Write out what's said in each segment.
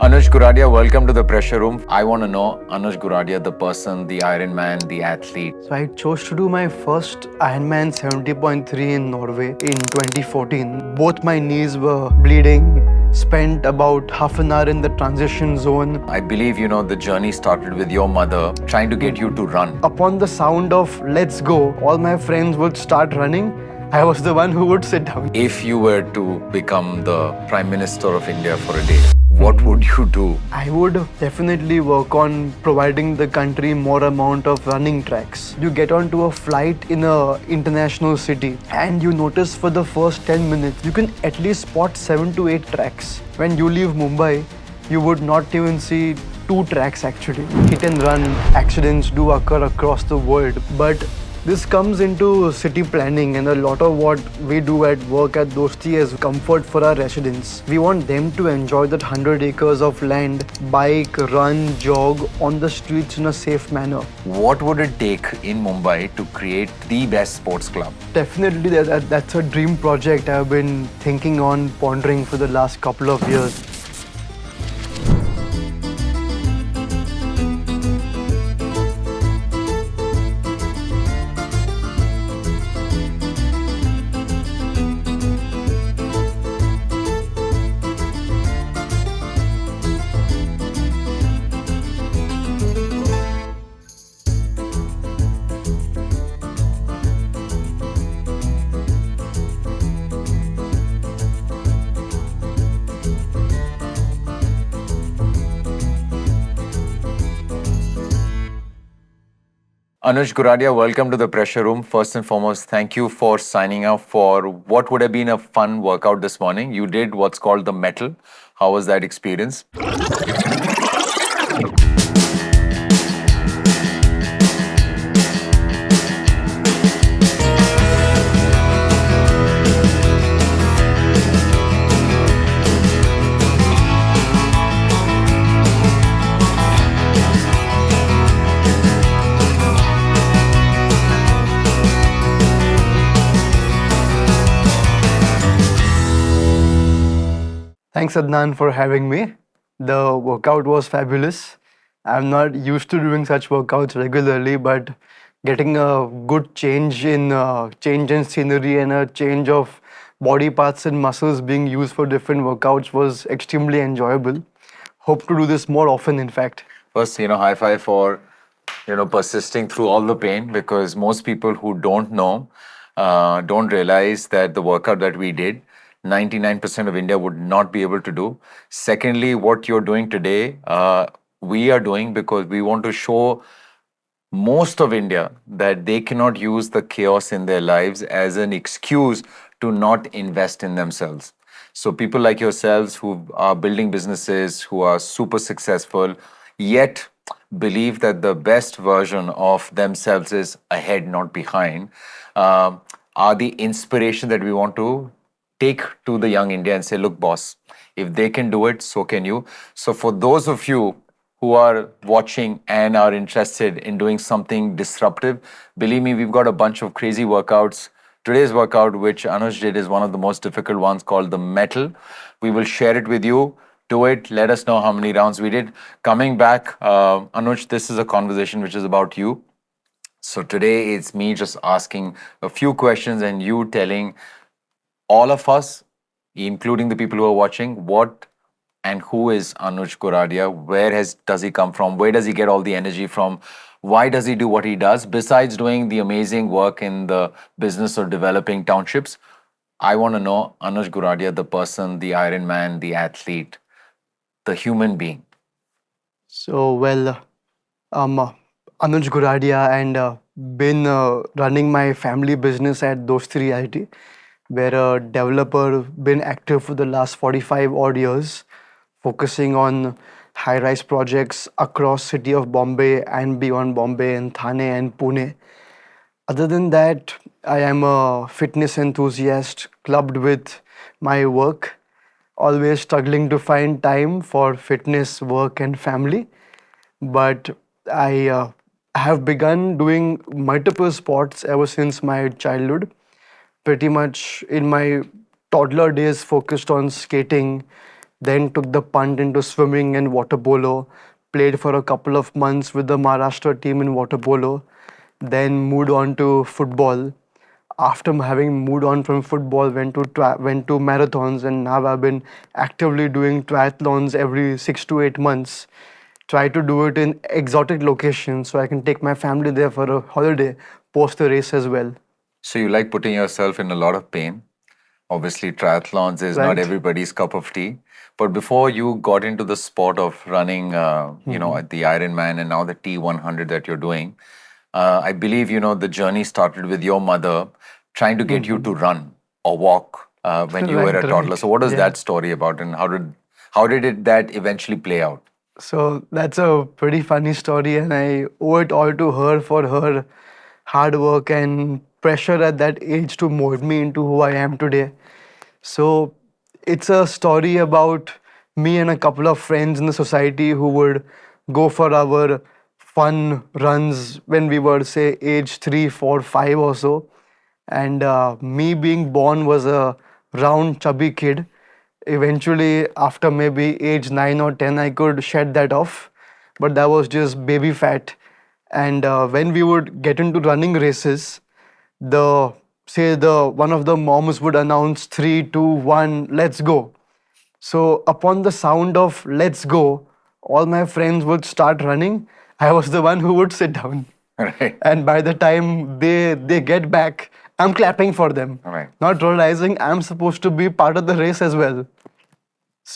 Anuj Goradia, welcome to the pressure room. I want to know Anuj Goradia, the person, the Ironman, the athlete. So I chose to do my first Ironman 70.3 in Norway in 2014. Both my knees were bleeding. Spent about half an hour in the transition zone. I believe, the journey started with your mother trying to get you to run. Upon the sound of "let's go," all my friends would start running. I was the one who would sit down. If you were to become the Prime Minister of India for a day, what would you do? I would definitely work on providing the country more amount of running tracks. You get onto a flight in a international city and you notice for the first 10 minutes, you can at least spot 7 to 8 tracks. When you leave Mumbai, you would not even see 2 tracks actually. Hit and run accidents do occur across the world, but this comes into city planning, and a lot of what we do at work at Dosti is comfort for our residents. We want them to enjoy that 100 acres of land, bike, run, jog on the streets in a safe manner. What would it take in Mumbai to create the best sports club? Definitely, that's a dream project I've been thinking on, pondering for the last couple of years. Anuj Goradia, welcome to the pressure room. First and foremost, thank you for signing up for what would have been a fun workout this morning. You did what's called the metal. How was that experience? Thanks, Adnan, for having me. The workout was fabulous. I'm not used to doing such workouts regularly, but getting a good change in scenery and a change of body parts and muscles being used for different workouts was extremely enjoyable. Hope to do this more often, in fact. First, high five for, persisting through all the pain, because most people who don't know, don't realize that the workout that we did, 99% of India would not be able to do. Secondly, what you're doing today, we are doing because we want to show most of India that they cannot use the chaos in their lives as an excuse to not invest in themselves. So people like yourselves who are building businesses, who are super successful, yet believe that the best version of themselves is ahead, not behind, are the inspiration that we want to take to the young India and say, look, boss, if they can do it, so can you. So for those of you who are watching and are interested in doing something disruptive, believe me, we've got a bunch of crazy workouts. Today's workout, which Anuj did, is one of the most difficult ones called the metal. We will share it with you. Do it. Let us know how many rounds we did. Coming back, Anuj, this is a conversation which is about you. So today it's me just asking a few questions and you telling all of us, including the people who are watching, what and who is Anuj Goradia? Does he come from? Where does he get all the energy from? Why does he do what he does? Besides doing the amazing work in the business of developing townships, I want to know Anuj Goradia, the person, the Ironman, the athlete, the human being. So, Anuj Goradia, and been running my family business at Dosti Realty, where a developer been active for the last 45 odd years, focusing on high-rise projects across city of Bombay and beyond Bombay and Thane and Pune. Other than that, I am a fitness enthusiast clubbed with my work, always struggling to find time for fitness, work, and family. But I have begun doing multiple sports ever since my childhood. Pretty much in my toddler days, focused on skating, then took the punt into swimming and water polo, played for a couple of months with the Maharashtra team in water polo, then moved on to football. After having moved on from football, went to marathons, and now I've been actively doing triathlons every 6 to 8 months. Try to do it in exotic locations so I can take my family there for a holiday post the race as well. So you like putting yourself in a lot of pain. Obviously, triathlons is not Right? everybody's cup of tea. But before you got into the sport of running, at the Ironman and now the T100 that you're doing, I believe, the journey started with your mother trying to get you to run or walk when you were Right, a toddler. right. So what is Yeah. that story about, and how did that eventually play out? So that's a pretty funny story, and I owe it all to her for her hard work and pressure at that age to mold me into who I am today. So it's a story about me and a couple of friends in the society who would go for our fun runs when we were, say, age 3, 4, 5 or so. And me being born was a round, chubby kid. Eventually, after maybe age 9 or 10, I could shed that off, but that was just baby fat. And when we would get into running races, the say the one of the moms would announce 3, 2, 1, let's go. So upon the sound of let's go, all my friends would start running. I was the one who would sit down. Right. And by the time they get back, I'm clapping for them, All right. not realizing I'm supposed to be part of the race as well.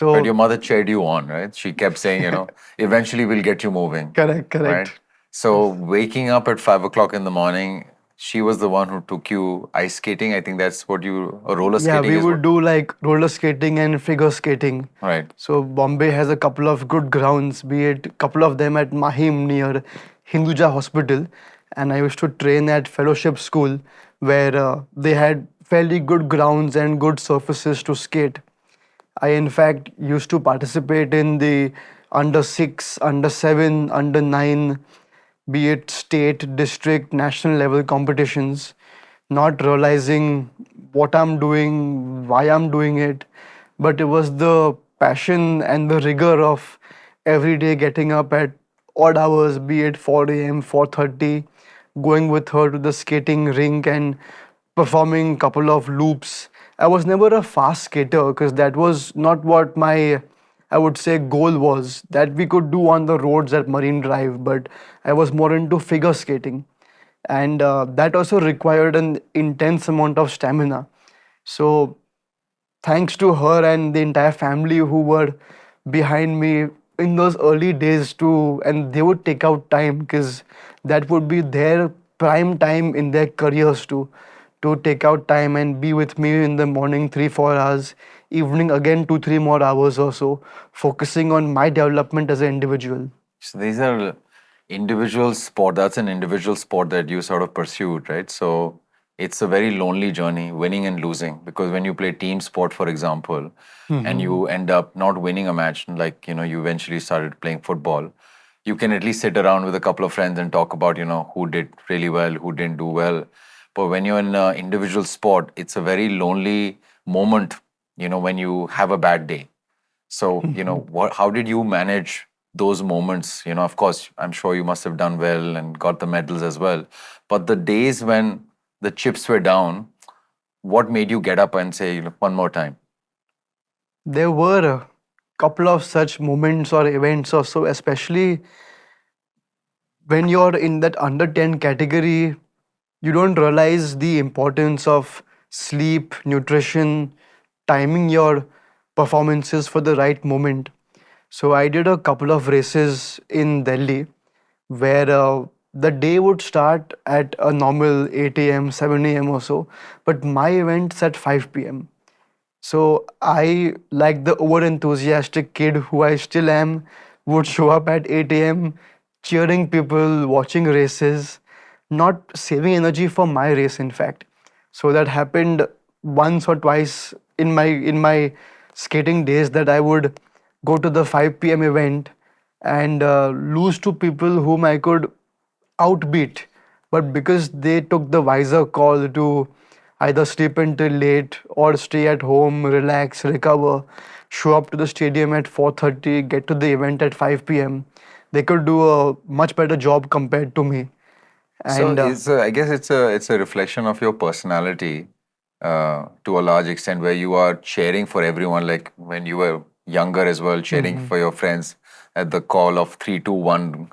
But your So mother cheered you on, right? She kept saying, eventually we'll get you moving, correct, right? correct. So waking up at 5 o'clock in the morning, she was the one who took you ice skating. I think that's what roller Yeah, skating we is what, would do like roller skating and figure skating. right? So Bombay has a couple of good grounds, be it a couple of them at Mahim near Hinduja Hospital, and I used to train at Fellowship School where they had fairly good grounds and good surfaces to skate. I, in fact, used to participate in the under 6, under 7, under 9, be it state, district, national level competitions, not realizing what I'm doing, why I'm doing it. But it was the passion and the rigor of every day getting up at odd hours, be it 4 a.m., 4:30, going with her to the skating rink and performing couple of loops. I was never a fast skater because that was not what my, I would say, goal was. That we could do on the roads at Marine Drive, but I was more into figure skating, and that also required an intense amount of stamina. So thanks to her and the entire family who were behind me in those early days too, and they would take out time because that would be their prime time in their careers too, to take out time and be with me in the morning 3, 4 hours, evening again 2, 3 more hours or so, focusing on my development as an individual. So these are individual sport. That's an individual sport that you sort of pursued, right? So it's a very lonely journey, winning and losing. Because when you play team sport, for example, and Mhm. you end up not winning a match, like you eventually started playing football, you can at least sit around with a couple of friends and talk about who did really well, who didn't do well. But when you're in an individual sport, it's a very lonely moment. When you have a bad day. So, how did you manage those moments? Of course, I'm sure you must have done well and got the medals as well. But the days when the chips were down, what made you get up and say, one more time? There were a couple of such moments or events or so, especially when you're in that under 10 category, you don't realize the importance of sleep, nutrition, timing your performances for the right moment. So I did a couple of races in Delhi where the day would start at a normal 8 a.m., 7 a.m. or so, but my event's at 5 p.m. So I, like the over enthusiastic kid who I still am, would show up at 8 a.m. cheering people, watching races, not saving energy for my race, in fact. So that happened once or twice in my skating days, that I would go to the 5 p.m. event and lose to people whom I could outbeat, but because they took the wiser call to either sleep until late or stay at home, relax, recover, show up to the stadium at 4:30, get to the event at 5 p.m. They could do a much better job compared to me. So And I guess it's a reflection of your personality to a large extent, where you are cheering for everyone. Like when you were younger as well, cheering Mhm. for your friends at the call of 3, 2, 1.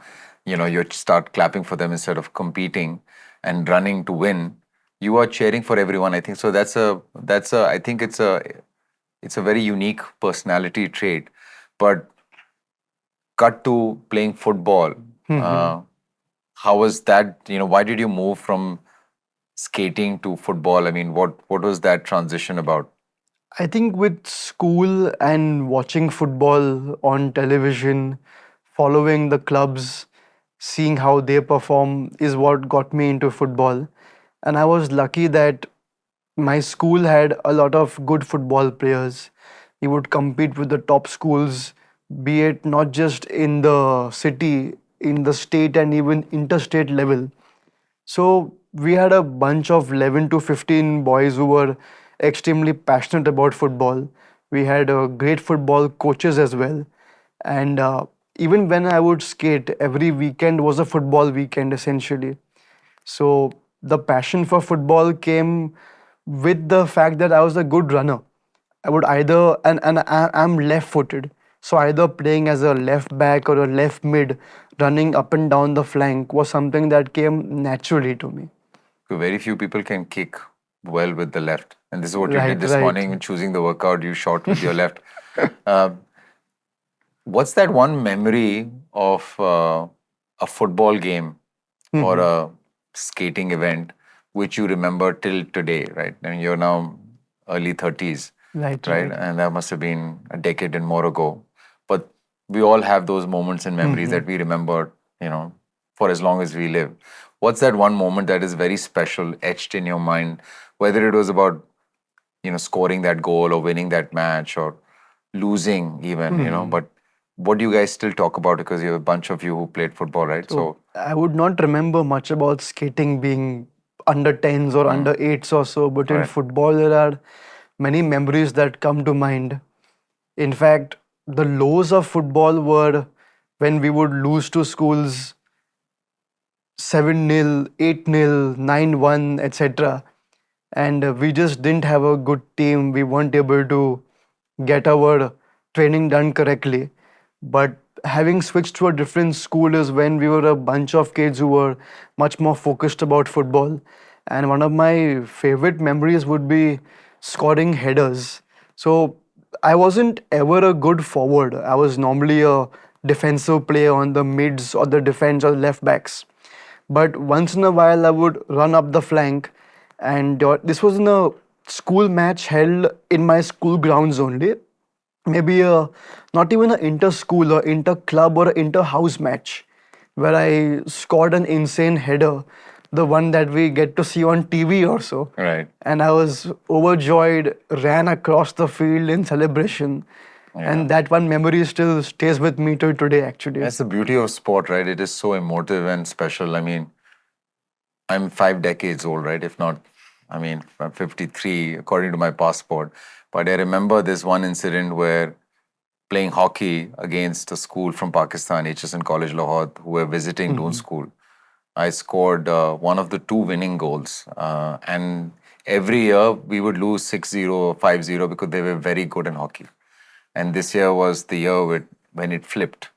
You start clapping for them instead of competing and running to win. You are cheering for everyone. I think so. That's a. I think it's a very unique personality trait. But cut to playing football. Mhm. Uh, how was that? Why did you move from skating to football? I mean, what was that transition about? I think with school and watching football on television, following the clubs, seeing how they perform is what got me into football. And I was lucky that my school had a lot of good football players. We would compete with the top schools, be it not just in the city, in the state, and even interstate level. So we had a bunch of 11 to 15 boys who were extremely passionate about football. We had great football coaches as well. And even when I would skate, every weekend was a football weekend essentially. So the passion for football came with the fact that I was a good runner. I would either, I'm left footed. So either playing as a left back or a left mid, running up and down the flank was something that came naturally to me. So very few people can kick well with the left, and this is what you did Right, this right. morning. Choosing the workout, you shot with your left. Uh, what's that one memory of a football game or Mhm. a skating event which you remember till today? Right, and you're now early 30s, Right, right? right. And that must have been a decade and more ago. But we all have those moments and memories Mhm. that we remember, for as long as we live. What's that one moment that is very special, etched in your mind, whether it was about, scoring that goal or winning that match or losing even, Mhm. but what do you guys still talk about? Because you have a bunch of you who played football, right? So So, I would not remember much about skating being under 10s or mm, under 8s or so, but in right. football, there are many memories that come to mind. In fact, the lows of football were when we would lose to schools 7-0, 8-0, 9-1, etc. And we just didn't have a good team. We weren't able to get our training done correctly. But having switched to a different school is when we were a bunch of kids who were much more focused about football. And one of my favorite memories would be scoring headers. So I wasn't ever a good forward. I was normally a defensive player on the mids or the defense or left backs. But once in a while, I would run up the flank, and this was in a school match held in my school grounds only. Maybe not even an inter school or inter club or inter house match, where I scored an insane header, the one that we get to see on TV or so. Right. And I was overjoyed, ran across the field in celebration. Yeah. And that one memory still stays with me till today, actually. That's the beauty of sport, right? It is so emotive and special. I mean, I'm 5 decades old, right? If not, I mean, I'm 53 according to my passport. But I remember this one incident where playing hockey against a school from Pakistan, HSN College Lahore, who were visiting Doon Mhm. School. I scored one of the two winning goals. And every year we would lose 6-0 or 5-0 because they were very good in hockey. And this year was the year when it flipped.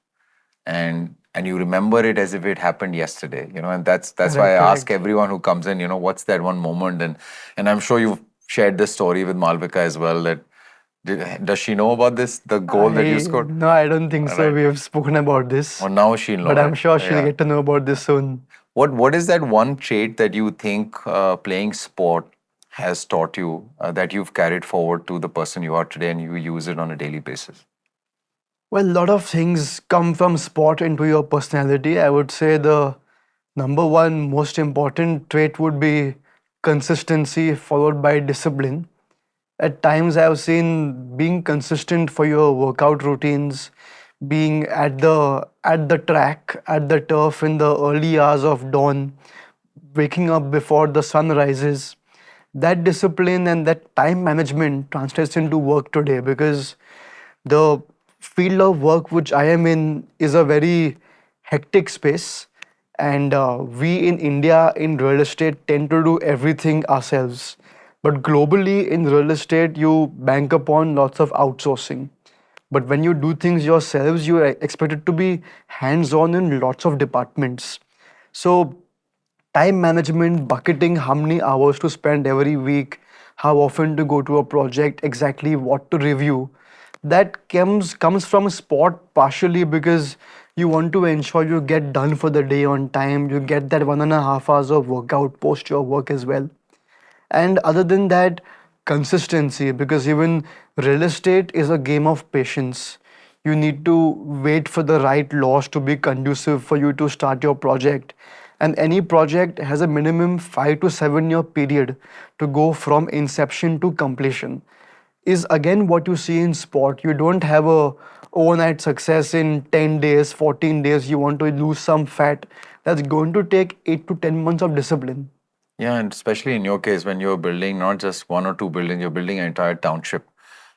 And you remember it as if it happened yesterday, and that's why Correct, I ask correct. everyone who comes in, what's that one moment? And I'm sure you've shared this story with Malvika as well. That does she know about this, the goal that you scored? No, I don't think All so. right. We have spoken about this, Well, now she'll know, but I'm right? sure she'll Yeah. get to know about this soon. What is that one trait that you think playing sport has taught you that you've carried forward to the person you are today and you use it on a daily basis? Well, a lot of things come from sport into your personality. I would say the number one most important trait would be consistency followed by discipline. At times, I've seen being consistent for your workout routines, being at the track, at the turf in the early hours of dawn, waking up before the sun rises. That discipline and that time management translates into work today because The field of work which I am in is a very hectic space, and we in India in real estate tend to do everything ourselves. But globally in real estate, you bank upon lots of outsourcing. But when you do things yourselves, you are expected to be hands on in lots of departments. So time management, bucketing how many hours to spend every week, how often to go to a project, exactly what to review. That comes from sport partially because you want to ensure you get done for the day on time. You get that 1.5 hours of workout post your work as well. And other than that, consistency, because even real estate is a game of patience. You need to wait for the right laws to be conducive for you to start your project. And any project has a minimum 5 to 7 year period to go from inception to completion. Is again what you see in sport. You don't have a overnight success in 10 days, 14 days. You want to lose some fat. That's going to take 8 to 10 months of discipline. Yeah, and especially in your case, when you're building not just one or two buildings, you're building an entire township.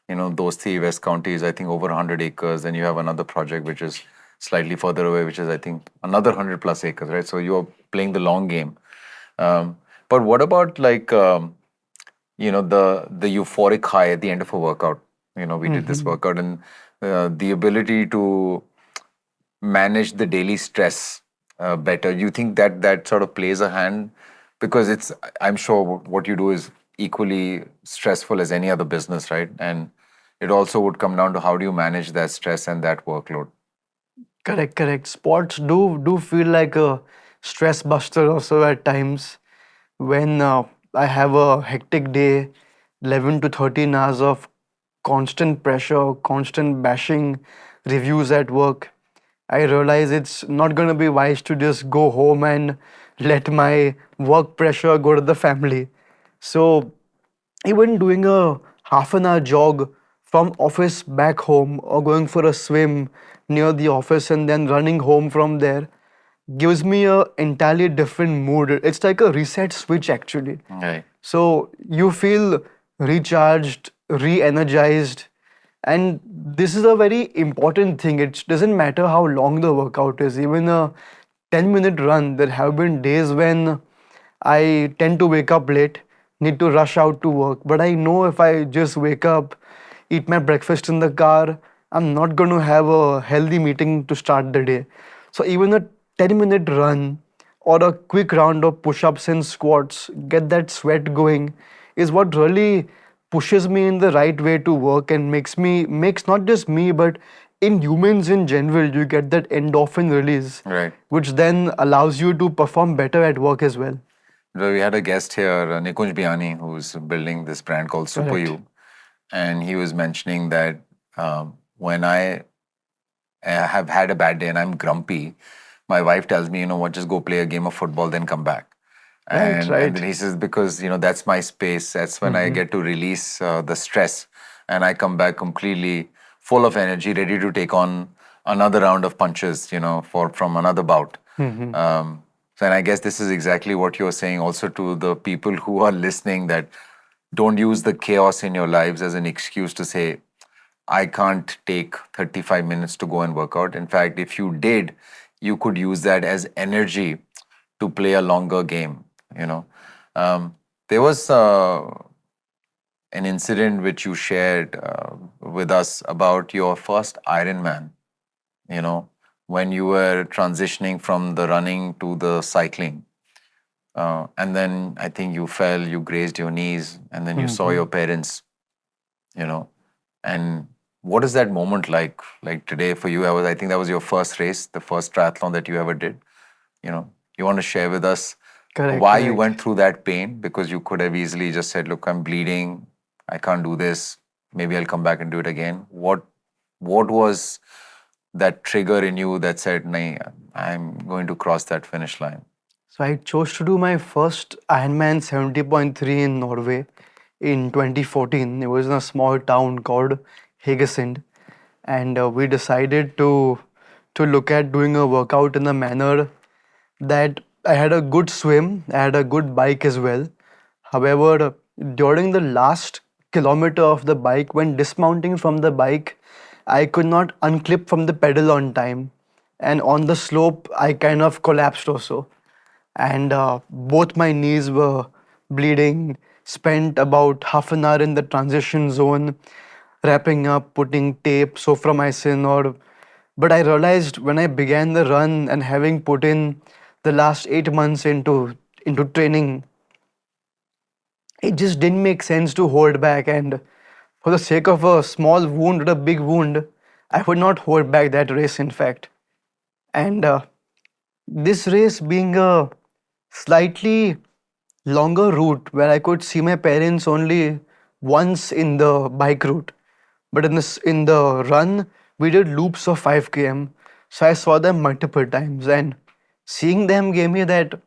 Those three West counties, I think over 100 acres. Then you have another project which is slightly further away, which is, I think, another 100 plus acres, right? So you're playing the long game. But what about like, the euphoric high at the end of a workout? We did this workout and the ability to manage the daily stress better. You think that that sort of plays a hand because I'm sure what you do is equally stressful as any other business, right? And it also would come down to how do you manage that stress and that workload. Correct, correct. Sports do feel like a stress buster also at times. When I have a hectic day, 11 to 13 hours of constant pressure, constant bashing, reviews at work, I realize it's not going to be wise to just go home and let my work pressure go to the family. So even doing a half an hour jog from office back home or going for a swim near the office and then running home from there gives me a entirely different mood. It's like a reset switch actually. Right. So you feel recharged, re-energized, and this is a very important thing. It doesn't matter how long the workout is, even a 10-minute run. There have been days when I tend to wake up late, need to rush out to work. But I know if I just wake up, eat my breakfast in the car, I'm not going to have a healthy meeting to start the day. So even a 10-minute run or a quick round of push-ups and squats, get that sweat going, is what really pushes me in the right way to work and makes not just me but in humans in general, you get that endorphin release, Right. which then allows you to perform better at work as well. So we had a guest here, Nikunj Biani, who's building this brand called Super Correct. You. And he was mentioning that when I have had a bad day and I'm grumpy, my wife tells me, you know what, just go play a game of football, then come back. Right, And right. then he says, because, that's my space. That's when I get to release the stress. And I come back completely full of energy, ready to take on another round of punches, from another bout. So, and I guess this is exactly what you're saying also to the people who are listening, that don't use the chaos in your lives as an excuse to say, I can't take 35 minutes to go and work out. In fact, if you did, you could use that as energy to play a longer game. You know, there was an incident which you shared with us about your first Ironman. You know, when you were transitioning from the running to the cycling, and then I think you fell, you grazed your knees, and then you saw your parents. You know, and what is that moment like? Like today for you, I think that was your first race, the first triathlon that you ever did. You want to share with us Correct, why you correct. went through that pain? Because you could have easily just said, "Look, I'm bleeding. I can't do this. Maybe I'll come back and do it again." What was that trigger in you that said, "Nahi, I'm going to cross that finish line"? So I chose to do my first Ironman 70.3 in Norway in 2014. It was in a small town called Haugesund, and we decided to look at doing a workout in a manner that I had a good swim, I had a good bike as well. However, during the last kilometer of the bike, when dismounting from the bike, I could not unclip from the pedal on time. And on the slope, I kind of collapsed also. And both my knees were bleeding. Spent about half an hour in the transition zone, wrapping up, putting tape, soframycin, or. But I realized when I began the run and having put in the last 8 months into training, it just didn't make sense to hold back. And for the sake of a small wound or a big wound, I would not hold back that race, in fact. And this race being a slightly longer route where I could see my parents only once in the bike route, but in the run we did loops of 5 km, so I saw them multiple times, and seeing them gave me that,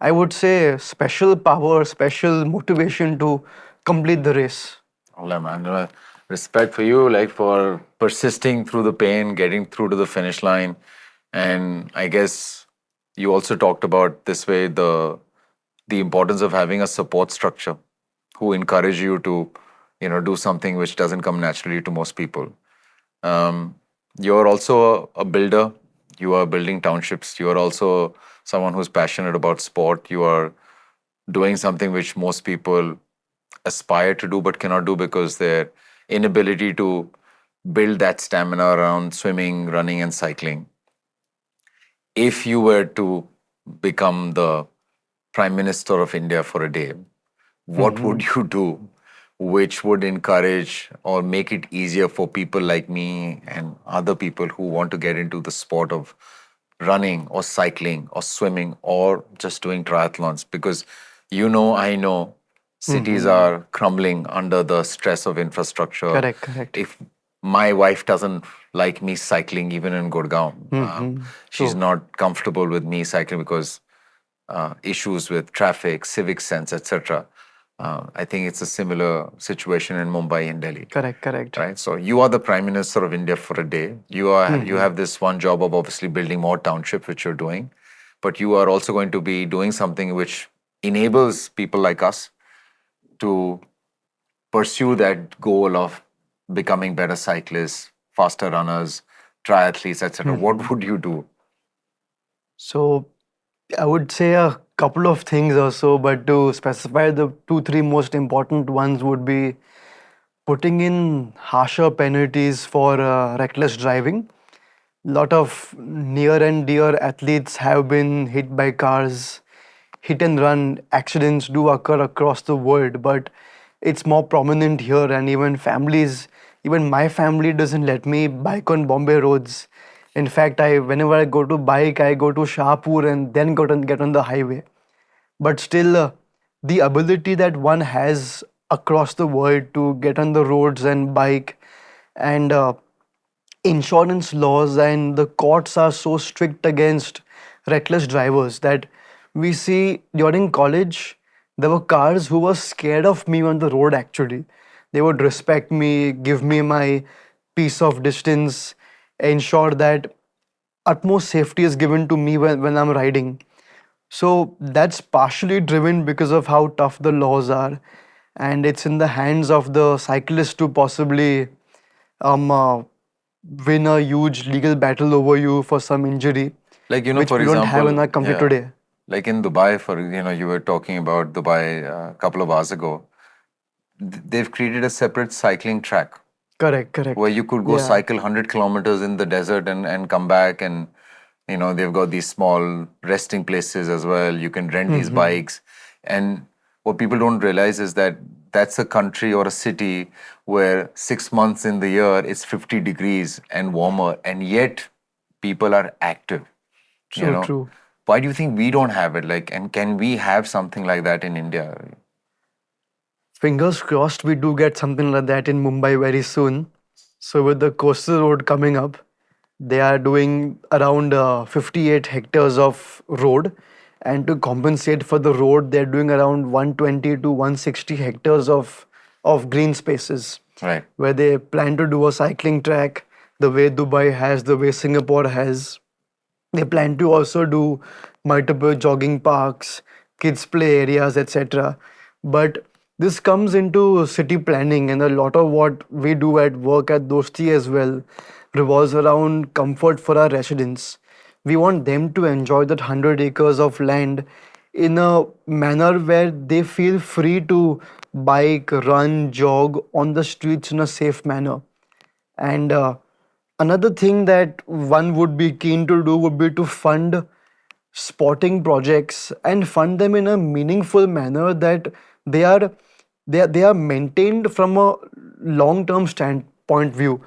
I would say, special power, special motivation to complete the race. Well, man, respect for you, like for persisting through the pain, getting through to the finish line, and I guess you also talked about this way the importance of having a support structure who encourage you to, do something which doesn't come naturally to most people. Um, you're also a builder. You are building townships. You are also someone who's passionate about sport. You are doing something which most people aspire to do but cannot do because their inability to build that stamina around swimming, running, and cycling. If you were to become the Prime Minister of India for a day, what would you do which would encourage or make it easier for people like me and other people who want to get into the sport of running or cycling or swimming or just doing triathlons? Because I know cities Hmm. are crumbling under the stress of infrastructure. Correct, correct. If my wife doesn't like me cycling even in Gurgaon, she's True. not comfortable with me cycling because issues with traffic, civic sense, etc. I think it's a similar situation in Mumbai and Delhi, Correct, correct. right? So you are the Prime Minister of India for a day. You have this one job of obviously building more townships, which you're doing, but you are also going to be doing something which enables people like us to pursue that goal of becoming better cyclists, faster runners, triathletes, etc. What would you do? So I would say a couple of things also, but to specify the two, three most important ones would be putting in harsher penalties for reckless driving. Lot of near and dear athletes have been hit by cars. Hit and run accidents do occur across the world, but it's more prominent here. And even my family doesn't let me bike on Bombay roads. In fact, whenever I go to bike, I go to Shahpur and then get on the highway. But still, the ability that one has across the world to get on the roads and bike, and insurance laws and the courts are so strict against reckless drivers that we see during college there were cars who were scared of me on the road. Actually, they would respect me, give me my piece of distance, ensure that utmost safety is given to me when I'm riding. So that's partially driven because of how tough the laws are, and it's in the hands of the cyclist to possibly um, uh, win a huge legal battle over you for some injury, Like, which for we don't have in example, our country yeah, today. like in Dubai, you were talking about Dubai a couple of hours ago. They've created a separate cycling track Correct, where correct. you could go Yeah. cycle 100 kilometers in the desert and come back. And, they've got these small resting places as well. You can rent these Hmm. bikes. And what people don't realize is that that's a country or a city where 6 months in the year it's 50 degrees and warmer. And yet people are active, you True, know. true. Why do you think we don't have it? Like, and can we have something like that in India? Fingers crossed we do get something like that in Mumbai very soon. So with the coastal road coming up, they are doing around 58 hectares of road, and to compensate for the road, they're doing around 120 to 160 hectares of green spaces, Right. where they plan to do a cycling track the way Dubai has, the way Singapore has. They plan to also do multiple jogging parks, kids' play areas, etc. But This comes into city planning, and a lot of what we do at work at Dosti as well revolves around comfort for our residents. We want them to enjoy that 100 acres of land in a manner where they feel free to bike, run, jog on the streets in a safe manner. And another thing that one would be keen to do would be to fund spotting projects and fund them in a meaningful manner that they are they are maintained from a long term standpoint view.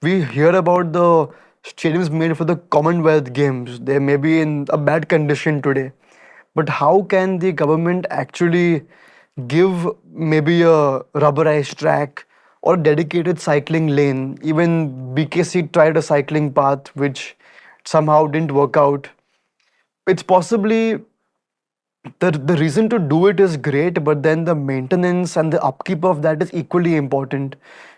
We hear about the stadiums made for the Commonwealth Games. They may be in a bad condition today, but how can the government actually give maybe a rubberized track or dedicated cycling lane? Even BKC tried a cycling path which somehow didn't work out. It's possibly the reason to do it is great, but then the maintenance and the upkeep of that is equally important,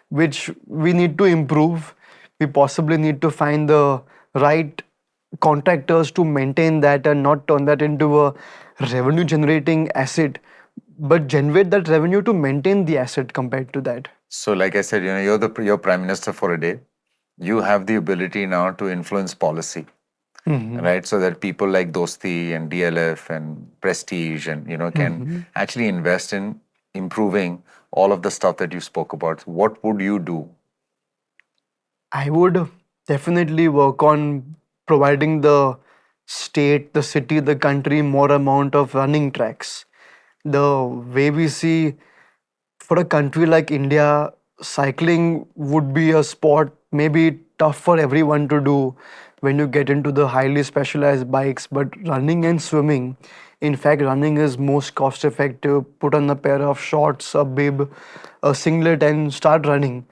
which we need to improve. We possibly need to find the right contractors to maintain that and not turn that into a revenue generating asset, but generate that revenue to maintain the asset compared to that. So, like I said, you're prime minister for a day. You have the ability now to influence policy, Mhm. right? So that people like Dosti and DLF and Prestige and can Mhm. actually invest in improving all of the stuff that you spoke about. What would you do? I would definitely work on providing the state, the city, the country more amount of running tracks. The way we see for a country like India, cycling would be a sport maybe tough for everyone to do when you get into the highly specialized bikes. But running and swimming, in fact, running is most cost effective. Put on a pair of shorts, a bib, a singlet, and start running.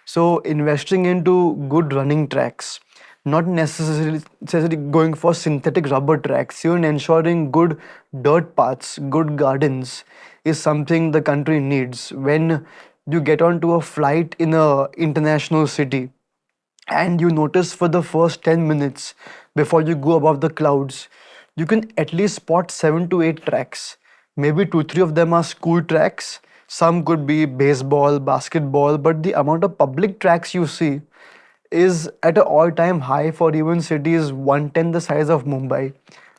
So, investing into good running tracks, not necessarily going for synthetic rubber tracks, even ensuring good dirt paths, good gardens is something the country needs. When you get onto a flight in a international city, and you notice for the first 10 minutes before you go above the clouds, you can at least spot 7 to 8 tracks. Maybe 2 3 of them are school tracks, some could be baseball, basketball, but the amount of public tracks you see is at an all-time high for even cities 1/10 the size of Mumbai.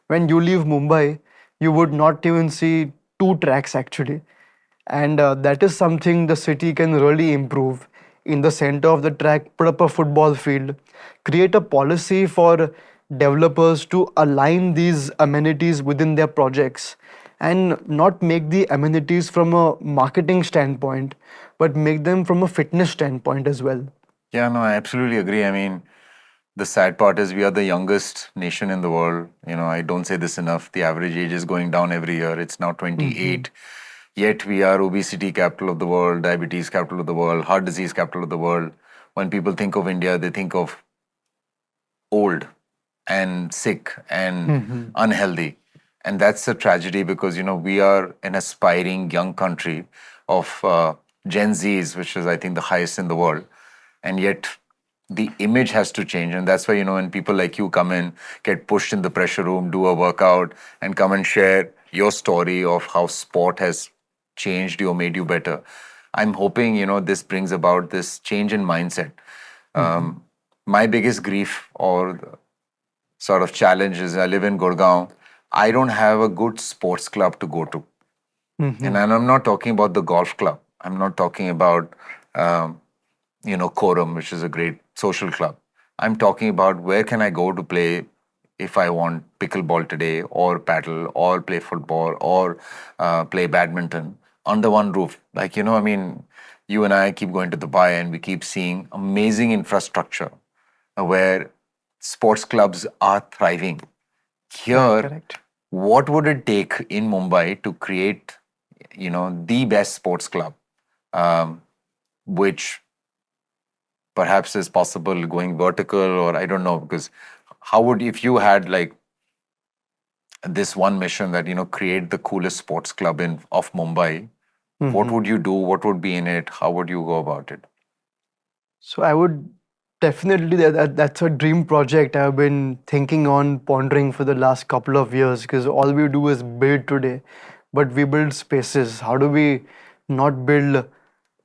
When you leave Mumbai, you would not even see two tracks actually, and that is something the city can really improve. In the center of the track, put up a football field, create a policy for developers to align these amenities within their projects, and not make the amenities from a marketing standpoint, but make them from a fitness standpoint as well. Yeah, no, I absolutely agree. I mean, the sad part is we are the youngest nation in the world. I don't say this enough. The average age is going down every year. It's now Mhm. 28. Yet we are obesity capital of the world, diabetes capital of the world, heart disease capital of the world. When people think of India, they think of old and sick and Mhm. unhealthy. And that's a tragedy because, we are an aspiring young country of Gen Zs, which is, I think, the highest in the world. And yet the image has to change. And that's why, when people like you come in, get pushed in the pressure room, do a workout, and come and share your story of how sport has changed you or made you better. I'm hoping, this brings about this change in mindset. Mhm. My biggest grief or sort of challenge is I live in Gurgaon. I don't have a good sports club to go to. And Mhm. I'm not talking about the golf club. I'm not talking about, Quorum, which is a great social club. I'm talking about where can I go to play if I want pickleball today, or paddle, or play football, or play badminton under one roof. Like, I mean, you and I keep going to Dubai and we keep seeing amazing infrastructure where sports clubs are thriving. Correct, Here, correct. what would it take in Mumbai to create, the best sports club, um, which perhaps is possible going vertical, or I don't know, because how would, if you had like this one mission that, create the coolest sports club in of Mumbai, what Mhm. would you do? What would be in it? How would you go about it? So I would definitely that's a dream project I've been thinking on pondering for the last couple of years, because all we do is build today, but we build spaces. How do we not build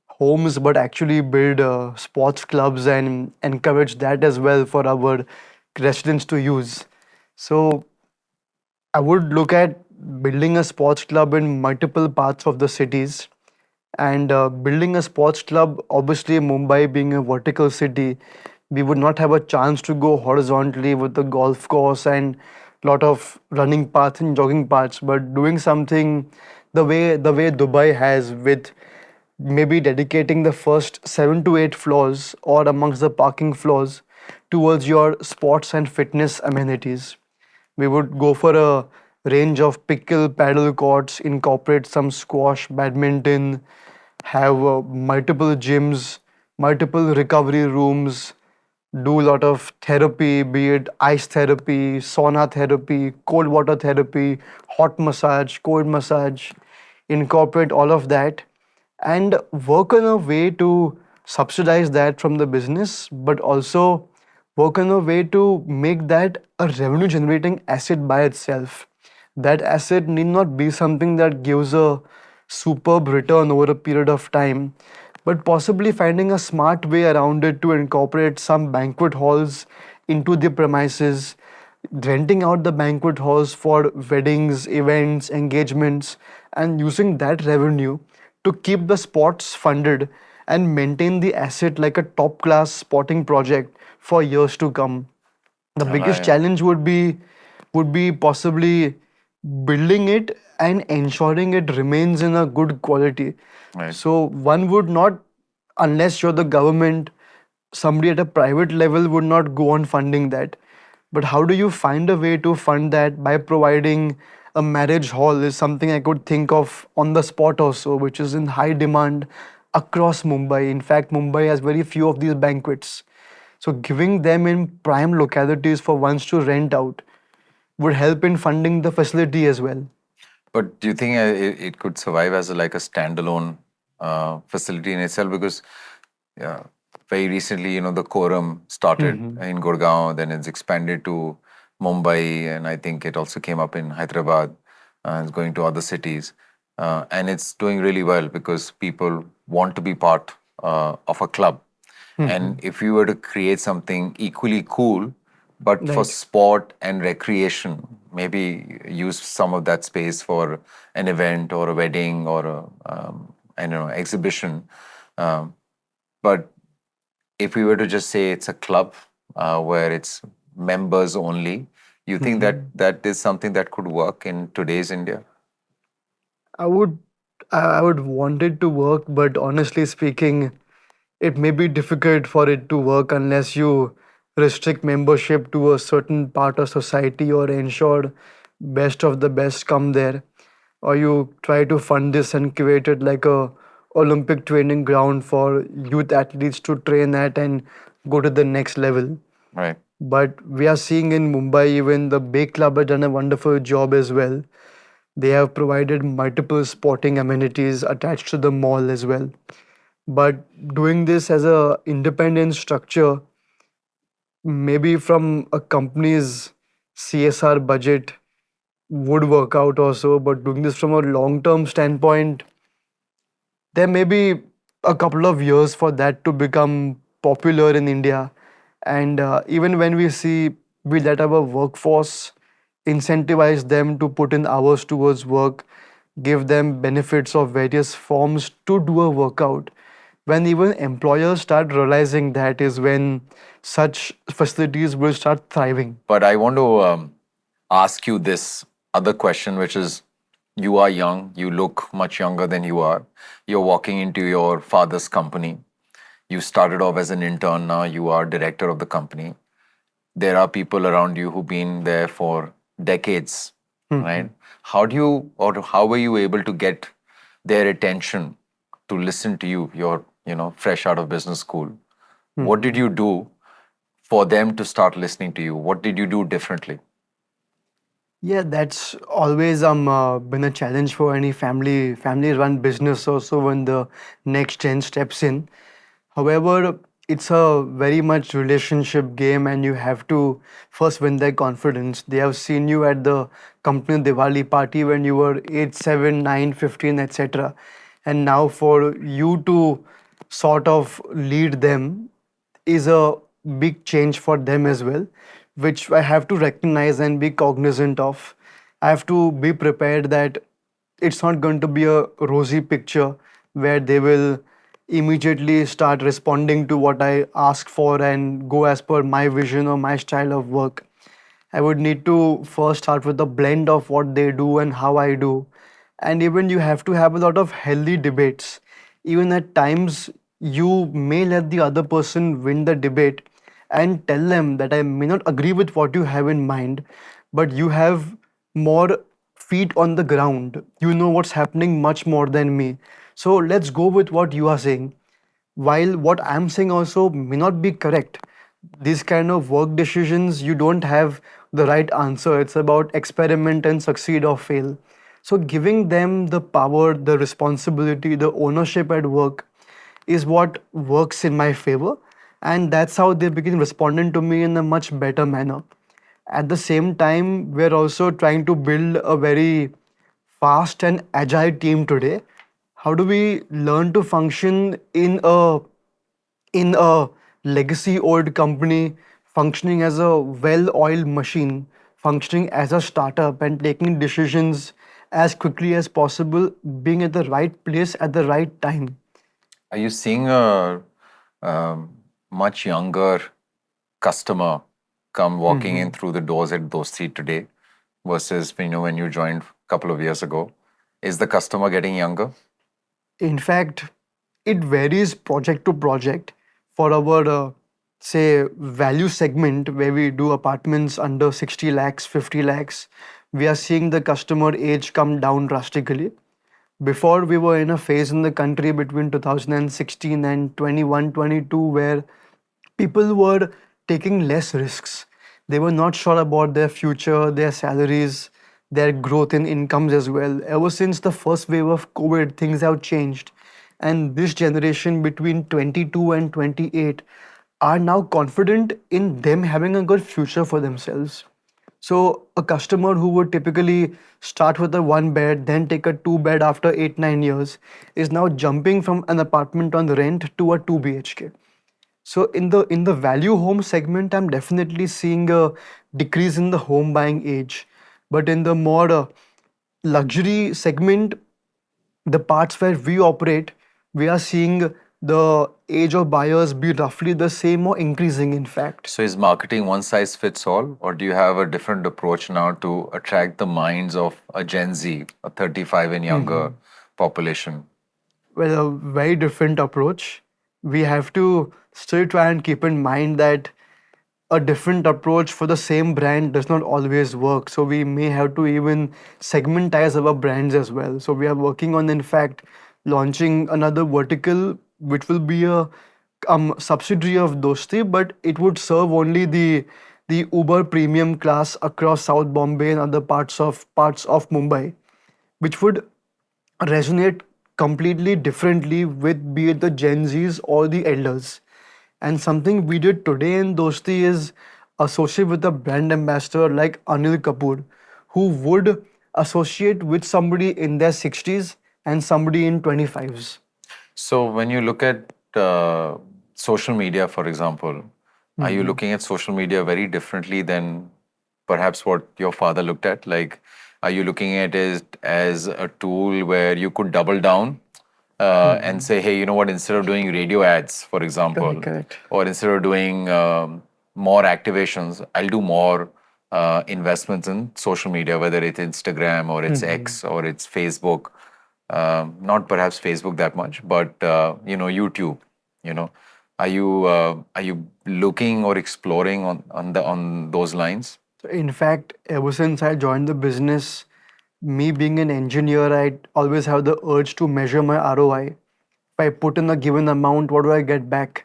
homes but actually build sports clubs and encourage that as well for our residents to use. So I would look at building a sports club in multiple parts of the cities. And building a sports club, obviously, Mumbai being a vertical city, we would not have a chance to go horizontally with the golf course and lot of running paths and jogging paths. But doing something the way Dubai has, with maybe dedicating the first 7 to 8 floors or amongst the parking floors towards your sports and fitness amenities. We would go for a range of pickle paddle courts, incorporate some squash, badminton, have multiple gyms, multiple recovery rooms, do a lot of therapy, be it ice therapy, sauna therapy, cold water therapy, hot massage, cold massage, incorporate all of that and work on a way to subsidize that from the business, but also work on a way to make that a revenue generating asset by itself. That asset need not be something that gives a superb return over a period of time, but possibly finding a smart way around it to incorporate some banquet halls into the premises, renting out the banquet halls for weddings, events, engagements, and using that revenue to keep the spots funded and maintain the asset like a top class spotting project for years to come. The And biggest I, challenge would be possibly building it and ensuring it remains in a good quality. right. So one would not, unless you're the government, somebody at a private level would not go on funding that. But how do you find a way to fund that by providing a marriage hall is something I could think of on the spot also, which is in high demand across Mumbai. In fact, Mumbai has very few of these banquets. So giving them in prime localities for ones to rent out would help in funding the facility as well. But do you think it could survive as like a standalone facility in itself? Because yeah, very recently, the quorum started Mhm. in Gurgaon, then it's expanded to Mumbai, and I think it also came up in Hyderabad, it's going to other cities. And it's doing really well because people want to be part of a club. And Mhm. if you were to create something equally cool, but for Right. sport and recreation, maybe use some of that space for an event or a wedding or a I don't know, exhibition. Um, but if we were to just say it's a club where it's members only, you think that Mhm. that is something that could work in today's India? I would I would want it to work, but honestly speaking, it may be difficult for it to work unless you restrict membership to a certain part of society or ensure best of the best come there, or you try to fund this and create it like a Olympic training ground for youth athletes to train at and go to the next level. Right. But we are seeing in Mumbai, even the Bay Club has done a wonderful job as well. They have provided multiple sporting amenities attached to the mall as well. But doing this as a independent structure, maybe from a company's CSR budget, would work out also. But doing this from a long-term standpoint, there may be a couple of years for that to become popular in India. And even when we let our workforce incentivize them to put in hours towards work, give them benefits of various forms to do a workout. When even employers start realizing that is when such facilities will start thriving. But I want to ask you this other question, which is you are young, you look much younger than you are. You're walking into your father's company. You started off as an intern, now you are director of the company. There are people around you who've been there for decades, right? Mhm. How do you, or how were you able to get their attention to listen to you? You're, fresh out of business school. What did Mhm. you do for them to start listening to you? What did you do differently? Yeah, that's always been a challenge for any family run business also when the next gen steps in. However, it's a very much relationship game and you have to first win their confidence. They have seen you at the company Diwali party when you were 8, 7, 9, 15, etc. and now for you to sort of lead them is a big change for them as well, which I have to recognize and be cognizant of. I have to be prepared that it's not going to be a rosy picture where they will immediately start responding to what I ask for and go as per my vision or my style of work. I would need to first start with a blend of what they do and how I do. And even you have to have a lot of healthy debates. Even at times, you may let the other person win the debate and tell them that I may not agree with what you have in mind, but you have more feet on the ground. You know what's happening much more than me. So let's go with what you are saying, while what I'm saying also may not be correct. These kind of work decisions, you don't have the right answer. It's about experiment and succeed or fail. So giving them the power, the responsibility, the ownership at work is what works in my favor. And that's how they begin responding to me in a much better manner. At the same time, we're also trying to build a very fast and agile team today. How do we learn to function in a legacy old company, functioning as a well-oiled machine, functioning as a startup and taking decisions as quickly as possible, being at the right place at the right time? Are you seeing a much younger customer come walking in Mhm. through the doors at Dosti today versus when you joined a couple of years ago? Is the customer getting younger? In fact, it varies project to project. For our, say, value segment where we do apartments under 60 lakhs, 50 lakhs, we are seeing the customer age come down drastically. Before, we were in a phase in the country between 2016 and 21, 22, where people were taking less risks. They were not sure about their future, their salaries, their growth in incomes as well. Ever since the first wave of COVID, things have changed. And this generation between 22 and 28 are now confident in them having a good future for themselves. So a customer who would typically start with a one bed, then take a two bed after 8, 9 years, is now jumping from an apartment on rent to a 2 BHK. So in the value home segment, I'm definitely seeing a decrease in the home buying age. But in the more luxury segment, the parts where we operate, we are seeing the age of buyers be roughly the same or increasing, in fact. So is marketing one size fits all, or do you have a different approach now to attract the minds of a Gen Z, a 35 and younger population? Well, a very different approach. We have to still try and keep in mind that a different approach for the same brand does not always work. So we may have to even segmentize our brands as well. So we are working on, in fact, launching another vertical, which will be a subsidiary of Dosti, but it would serve only the Uber premium class across South Bombay and other parts of Mumbai, which would resonate completely differently with be it the Gen Zs or the elders. And something we did today in Dosti is associate with a brand ambassador like Anil Kapoor, who would associate with somebody in their 60s and somebody in 25s. So when you look at social media, for example, are you looking at social media very differently than perhaps what your father looked at? Like, are you looking at it as a tool where you could double down and say, hey, you know what, instead of doing radio ads, for Correct, example, correct. or instead of doing more activations, I'll do more investments in social media, whether it's Instagram or it's X or it's Facebook. Not perhaps Facebook that much, but YouTube. You know, are you looking or exploring on those lines? So in fact, ever since I joined the business, me being an engineer, I always have the urge to measure my ROI. If I put in a given amount, what do I get back?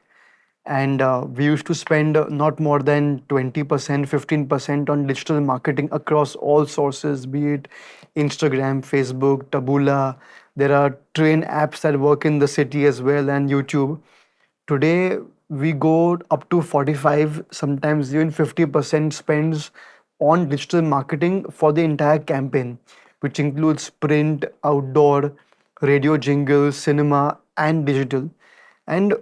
And we used to spend not more than 20%, 15% on digital marketing across all sources, be it Instagram, Facebook, Taboola. There are train apps that work in the city as well, and YouTube. Today, we go up to 45, sometimes even 50% spends on digital marketing for the entire campaign, which includes print, outdoor, radio jingle, cinema, and digital. And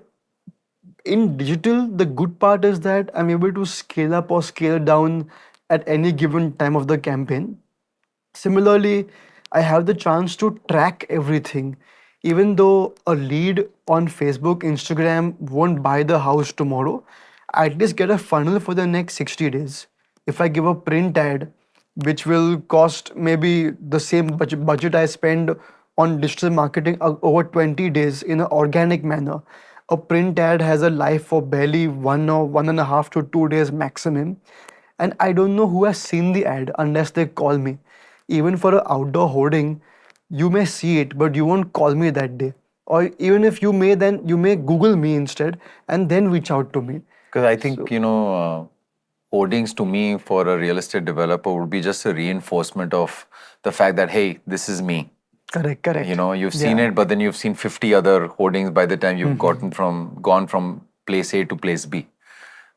in digital, the good part is that I'm able to scale up or scale down at any given time of the campaign. Similarly, I have the chance to track everything. Even though a lead on Facebook, Instagram won't buy the house tomorrow, I at least get a funnel for the next 60 days. If I give a print ad, which will cost maybe the same budget I spend on digital marketing over 20 days in an organic manner, a print ad has a life for barely 1.5 to 2 days maximum. And I don't know who has seen the ad unless they call me. Even for an outdoor hoarding, you may see it, but you won't call me that day. Or even if you may, then you may Google me instead and then reach out to me. Because I think, So, hoardings to me for a real estate developer would be just a reinforcement of the fact that, hey, this is me. correct, correct. You've seen Yeah, it, but then you've seen 50 other hoardings by the time you've gone from place A to place B.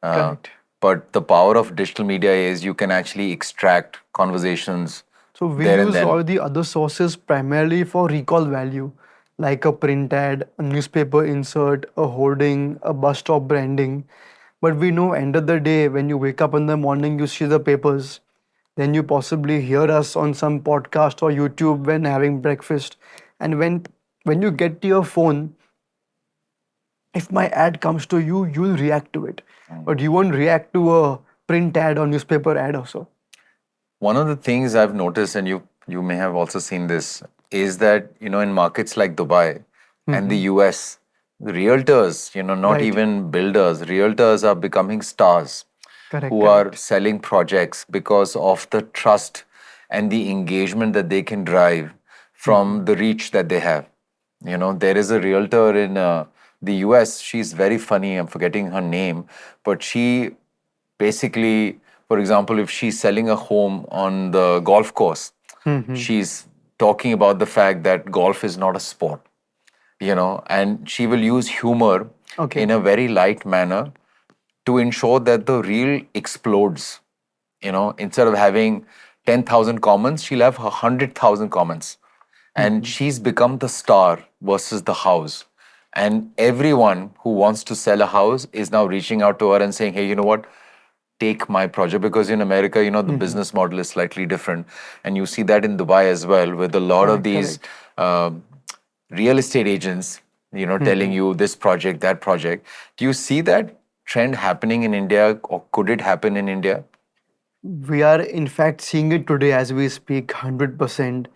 Uh, correct. but the power of digital media is you can actually extract conversations So we there and use then. all the other sources primarily for recall value, like a print ad, a newspaper insert, a hoarding, a bus stop branding. But we know end of the day, when you wake up in the morning, you see the papers. Then you possibly hear us on some podcast or YouTube when having breakfast. And when you get to your phone, if my ad comes to you, you'll react to it. But you won't react to a print ad or newspaper ad also. One of the things I've noticed, and you may have also seen this, is that in markets like Dubai and the US, the realtors, not Right. even builders, realtors are becoming stars Correct, who are correct. selling projects because of the trust and the engagement that they can drive from the reach that they have. There is a realtor in the US. She's very funny. I'm forgetting her name, but she basically, for example, if she's selling a home on the golf course, she's talking about the fact that golf is not a sport, and she will use humor Okay. in a very light manner to ensure that the reel explodes. Instead of having 10,000 comments, she'll have 100,000 comments. And she's become the star versus the house. And everyone who wants to sell a house is now reaching out to her and saying, hey, you know what? Take my project. Because in America, the business model is slightly different. And you see that in Dubai as well, with a lot of Correct, these correct. uh, real estate agents, telling you this project, that project. Do you see that trend happening in India, or could it happen in India? We are in fact seeing it today as we speak 100%.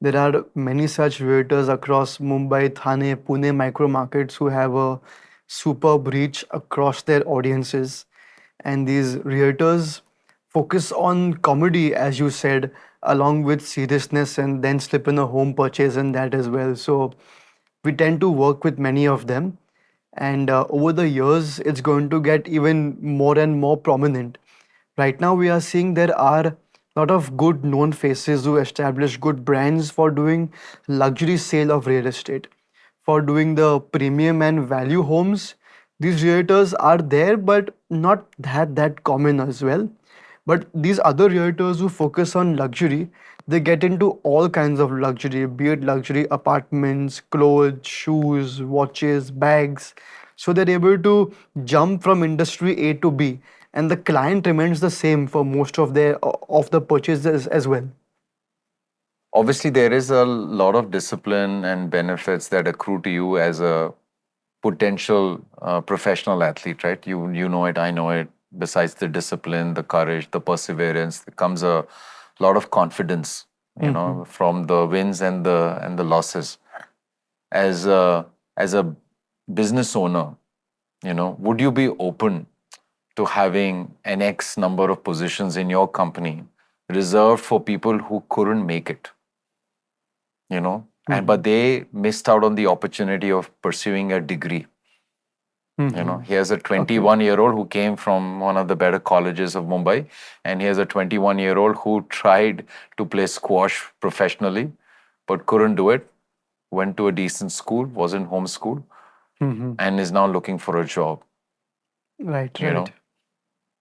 There are many such realtors across Mumbai, Thane, Pune micro markets who have a superb reach across their audiences. And these realtors focus on comedy, as you said, along with seriousness, and then slip in a home purchase in that as well. So we tend to work with many of them. And over the years, it's going to get even more and more prominent. Right now, we are seeing there are a lot of good known faces who establish good brands for doing luxury sale of real estate, for doing the premium and value homes. These realtors are there, but not that common as well. But these other realtors who focus on luxury, they get into all kinds of luxury, be it luxury apartments, clothes, shoes, watches, bags. So they're able to jump from industry A to B, and the client remains the same for most of the purchases as well. Obviously, there is a lot of discipline and benefits that accrue to you as a potential professional athlete, right? You know it, I know it. Besides the discipline, the courage, the perseverance, there comes a lot of confidence, from the wins and the losses. As a business owner, would you be open to having an X number of positions in your company reserved for people who couldn't make it? And but they missed out on the opportunity of pursuing a degree. Here's a Okay. 21-year-old who came from one of the better colleges of Mumbai, and here's a 21-year-old who tried to play squash professionally but couldn't do it, went to a decent school, wasn't homeschooled, and is now looking for a job. Right, you right. know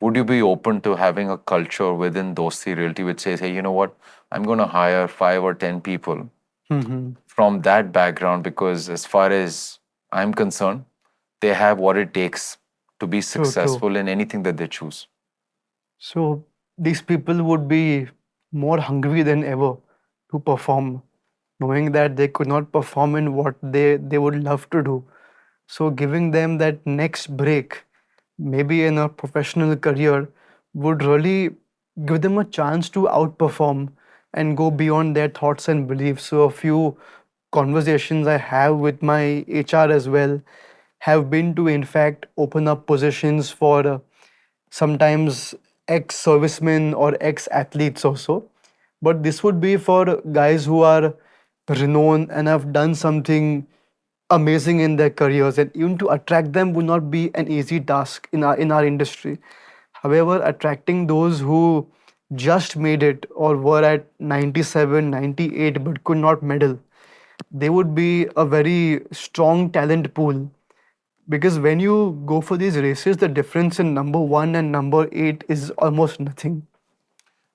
would you be open to having a culture within Dosti Realty which says, hey, you know what, I'm going to hire 5 or 10 people Hmm. from that background, because as far as I'm concerned, they have what it takes to be True, true. successful in anything that they choose. So these people would be more hungry than ever to perform, knowing that they could not perform in what they would love to do. So giving them that next break, maybe in a professional career, would really give them a chance to outperform and go beyond their thoughts and beliefs. So a few conversations I have with my HR as well have been to in fact open up positions for sometimes ex servicemen or ex athletes also. But this would be for guys who are renowned and have done something amazing in their careers, and even to attract them would not be an easy task in our industry. However, attracting those who just made it or were at 97, 98 but could not medal, they would be a very strong talent pool, because when you go for these races, the difference in number one and number eight is almost nothing.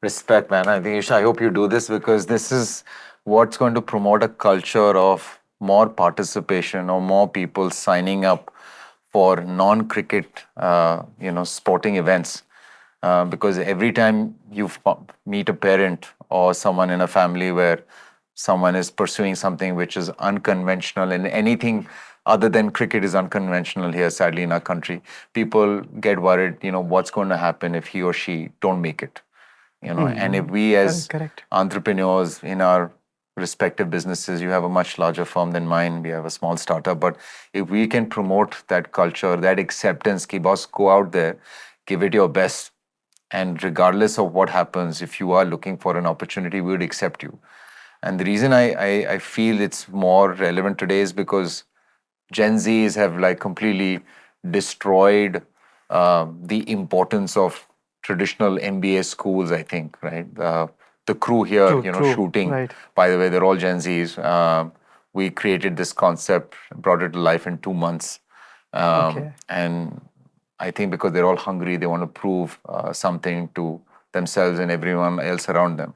Respect, man. I think I hope you do this because this is what's going to promote a culture of more participation or more people signing up for non-cricket, sporting events. Because every time you meet a parent or someone in a family where someone is pursuing something which is unconventional, and anything other than cricket is unconventional here, sadly, in our country, people get worried, what's going to happen if he or she don't make it. And if Hmm. we Correct, as correct. entrepreneurs in our respective businesses, you have a much larger firm than mine, we have a small startup, but if we can promote that culture, that acceptance, ki boss, go out there, give it your best, and regardless of what happens, if you are looking for an opportunity, we would accept you. And the reason I feel it's more relevant today is because Gen Zs have like completely destroyed the importance of traditional MBA schools, I think, right? The crew here, True, true. shooting, Right. by the way, they're all Gen Zs. We created this concept, brought it to life in 2 months. Okay. And I think because they're all hungry, they want to prove something to themselves and everyone else around them.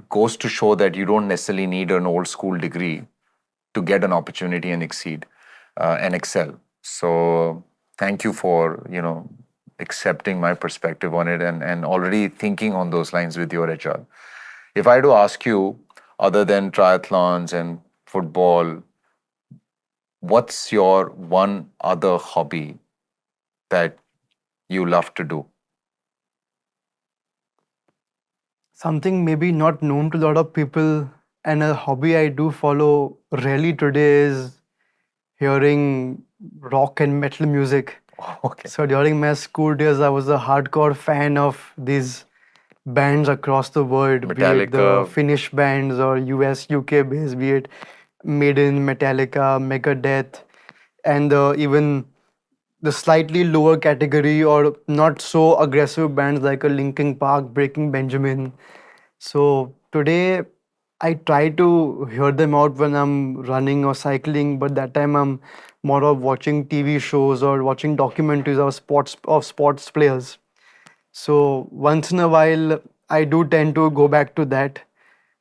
Goes to show that you don't necessarily need an old school degree to get an opportunity and exceed and excel. So thank you for accepting my perspective on it and already thinking on those lines with your HR. If I had to ask you, other than triathlons and football, what's your one other hobby that you love to do? Something maybe not known to a lot of people, and a hobby I do follow rarely today is hearing rock and metal music. Okay. So during my school days, I was a hardcore fan of these bands across the world, be it the Metallica. Finnish bands or US, UK based, be it Maiden, Metallica, Megadeth, and even the slightly lower category or not so aggressive bands like a Linkin Park, Breaking Benjamin. So today I try to hear them out when I'm running or cycling, but that time I'm more of watching TV shows or watching documentaries of sports players. So once in a while I do tend to go back to that,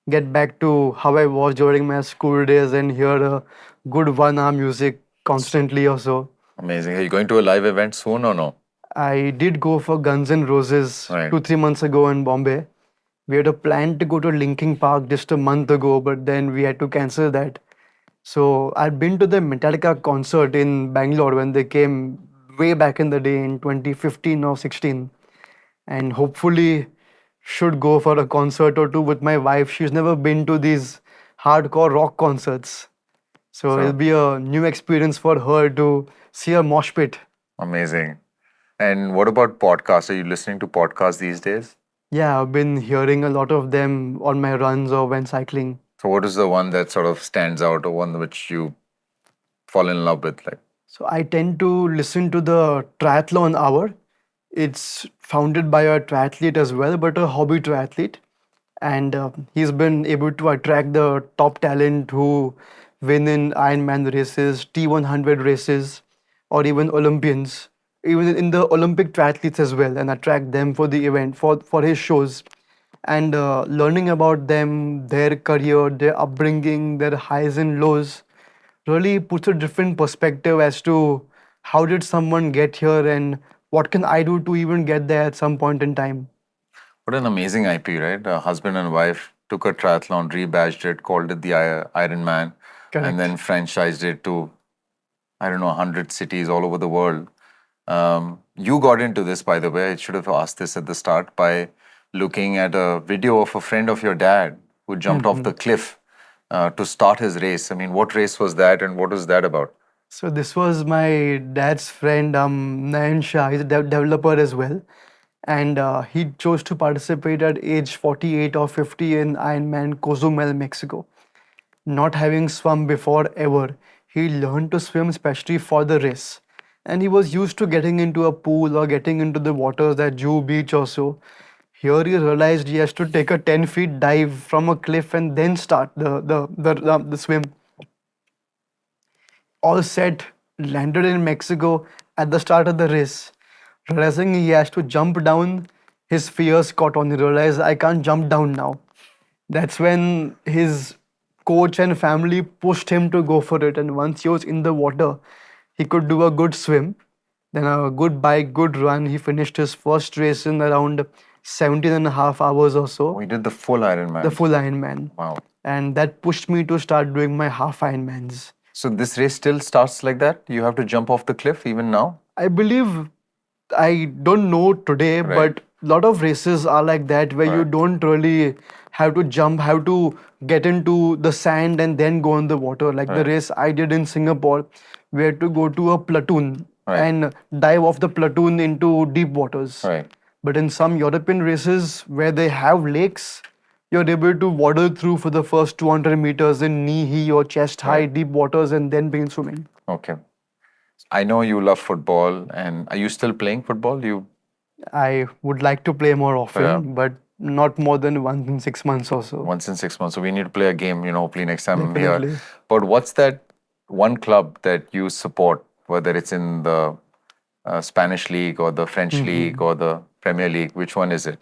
get back to how I was during my school days and hear a good 1 hour music constantly or so. Amazing. Are you going to a live event soon or no? I did go for Guns N' Roses Right. 2-3 months ago in Bombay. We had a plan to go to Linkin Park just a month ago, but then we had to cancel that. So I'd been to the Metallica concert in Bangalore when they came way back in the day in 2015 or 16, and hopefully should go for a concert or two with my wife. She's never been to these hardcore rock concerts. So it'll So be a new experience for her to see a mosh pit. amazing. And what about podcasts? Are you listening to podcasts these days? Yeah, I've been hearing a lot of them on my runs or when cycling. So, what is the one that sort of stands out, or one which you fall in love with? Like, So I tend to listen to the Triathlon Hour. It's founded by a triathlete as well, but a hobby triathlete. And he's been able to attract the top talent who win in Ironman races, T100 races, or even Olympians, even in the Olympic triathletes as well, and attract them for the event, for his shows. And learning about them, their career, their upbringing, their highs and lows, really puts a different perspective as to how did someone get here and what can I do to even get there at some point in time. What an amazing IP, right? A husband and wife took a triathlon, rebadged it, called it the Ironman, and then Correct. franchised it to, I don't know, 100 cities all over the world. You got into this, by the way. I should have asked this at the start by looking at a video of a friend of your dad who jumped off the cliff to start his race. I mean, what race was that and what was that about? So this was my dad's friend, Nayan Shah. He's a developer as well, and he chose to participate at age 48 or 50 in Ironman Cozumel, Mexico. Not having swum before ever, he learned to swim especially for the race. And he was used to getting into a pool or getting into the waters at Jew Beach or so. Here he realized he has to take a 10 feet dive from a cliff and then start the swim. All set, landed in Mexico at the start of the race. Realizing he has to jump down, his fears caught on. He realized, I can't jump down now. That's when his coach and family pushed him to go for it. And once he was in the water, he could do a good swim, then a good bike, good run. He finished his first race in around 17 and a half hours or so, We did the full the Ironman. full Ironman. Wow. And that pushed me to start doing my half Ironmans. So this race still starts like that? You have to jump off the cliff even now? I believe, I don't know today, Right. but a lot of races are like that where you Right. don't really have to jump, have to get into the sand and then go in the water. Like the Right. race I did in Singapore, we had to go to a platoon Right. and dive off the platoon into deep waters. Right. But in some European races where they have lakes, you're able to waddle through for the first 200 meters in knee-high or chest-high Right. deep waters and then begin swimming. Okay. I know you love football, and are you still playing football? You, I would like to play more yeah, often, but not more than once in 6 months or so. once in 6 months. So we need to play a game, hopefully next time I'm here. Definitely. But what's that one club that you support, whether it's in the Spanish league or the French league or the Premier League? Which one is it?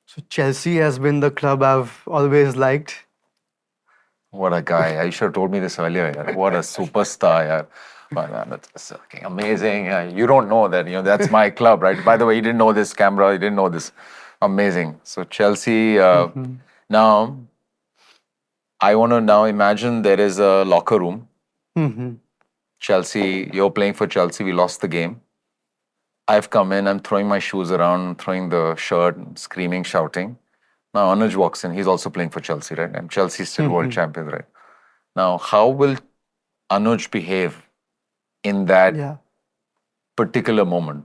So Chelsea has been the club I've always liked. What a guy. You should have told me this earlier. Yaar. What a superstar. Yaar. But, man, that's fucking amazing. You don't know that, that's my club, right? By the way, you didn't know this camera. You didn't know this. Amazing. So Chelsea, now, I want to now imagine there is a locker room. Mhm. Chelsea, you're playing for Chelsea. We lost the game. I've come in, I'm throwing my shoes around, throwing the shirt, screaming, shouting. Now Anuj walks in. He's also playing for Chelsea, right? And Chelsea's still world champions, right? Now, how will Anuj behave in that Yeah. particular moment?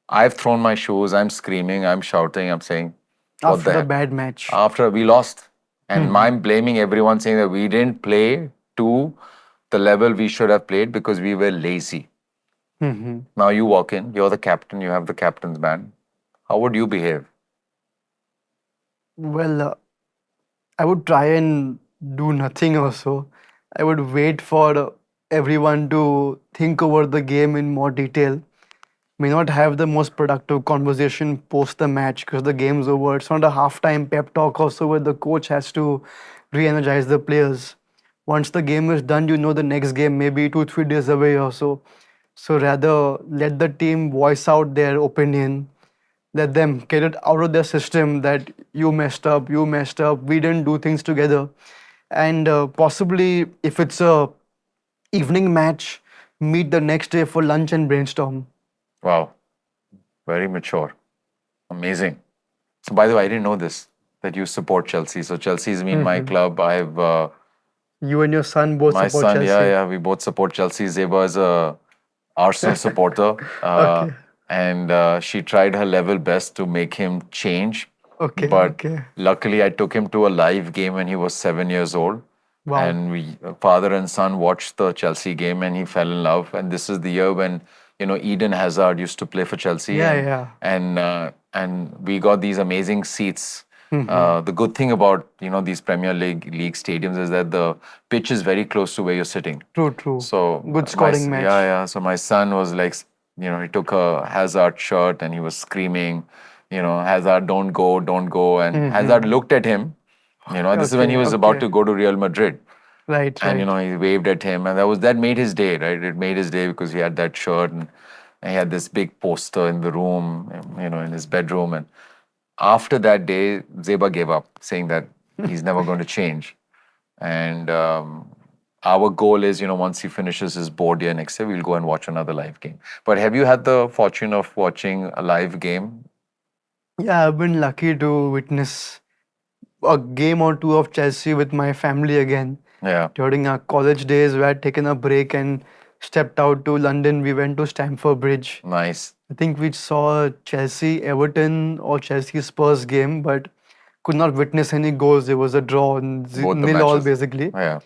I've thrown my shoes, I'm screaming, I'm shouting, I'm saying, what After the a heck? bad match. After we lost. And I'm blaming everyone saying that we didn't play to the level we should have played because we were lazy. Mhm. Now you walk in, you're the captain, you have the captain's band. How would you behave? Well, I would try and do nothing also. I would wait for everyone to think over the game in more detail. May not have the most productive conversation post the match because the game's over. It's not a halftime pep talk also where the coach has to re-energize the players. Once the game is done, you know the next game may be 2, 3 days away or so. So rather let the team voice out their opinion. Let them get it out of their system that you messed up, we didn't do things together. And possibly if it's a evening match, meet the next day for lunch and brainstorm. Wow, very mature. Amazing. So, by the way, I didn't know this that you support Chelsea. So, Chelsea's been my club. I've You and your son both my support son. Chelsea. Yeah, we both support Chelsea. Zeba is a Arsenal supporter, Okay. and she tried her level best to make him change. Okay. But Okay. luckily, I took him to a live game when he was 7 years old. Wow. And we, father and son, watched the Chelsea game, and he fell in love. And this is the year when Eden Hazard used to play for Chelsea, Yeah, yeah. and we got these amazing seats. The good thing about these Premier League stadiums is that the pitch is very close to where you're sitting. True, true. So Good scoring match. yeah. So my son was like, he took a Hazard shirt and he was screaming. Hazard, don't go. And Hazard Mm-hmm. looked at him. This is when he Okay, was about okay. to go to Real Madrid. Right, And, right. he waved at him. And that made his day, right? It made his day because he had that shirt and he had this big poster in the room, in his bedroom. And after that day, Zeba gave up, saying that he's never going to change. And our goal is, once he finishes his board year next year, we'll go and watch another live game. But have you had the fortune of watching a live game? Yeah, I've been lucky to witness a game or two of Chelsea with my family again. Yeah, During our college days, we had taken a break and stepped out to London. We went to Stamford Bridge. nice. I think we saw Chelsea Everton or Chelsea Spurs game, but could not witness any goals. It was a draw, Both the nil all matches. basically. Yeah,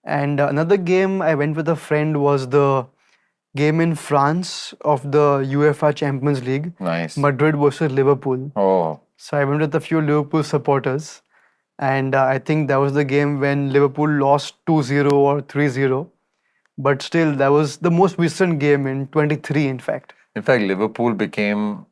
And another game I went with a friend was the game in France of the UEFA Champions League, nice. Madrid versus Liverpool. Oh, So I went with a few Liverpool supporters, and I think that was the game when Liverpool lost 2-0 or 3-0. But still, that was the most recent game in 23, in fact. in fact, Liverpool became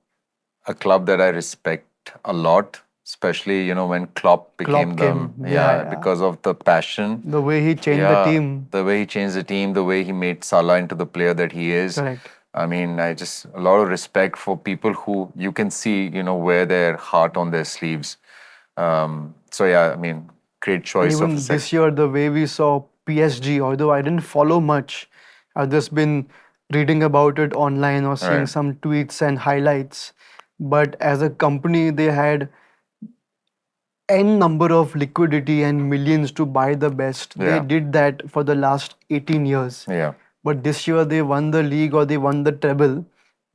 a club that I respect a lot, especially, when Klopp became Klopp the, came, yeah, yeah, yeah. because of the passion. The way he changed the Yeah, team, the way he changed the team, the way he made Salah into the player that he is. correct. I mean, I just a lot of respect for people who you can see, wear their heart on their sleeves. So yeah, I mean, great And choice of a even section. this year, the way we saw PSG, although I didn't follow much, I've just been reading about it online or seeing Right. some tweets and highlights. But as a company, they had n number of liquidity and millions to buy the best. They Yeah. did that for the last 18 years. Yeah. But this year, they won the league or they won the treble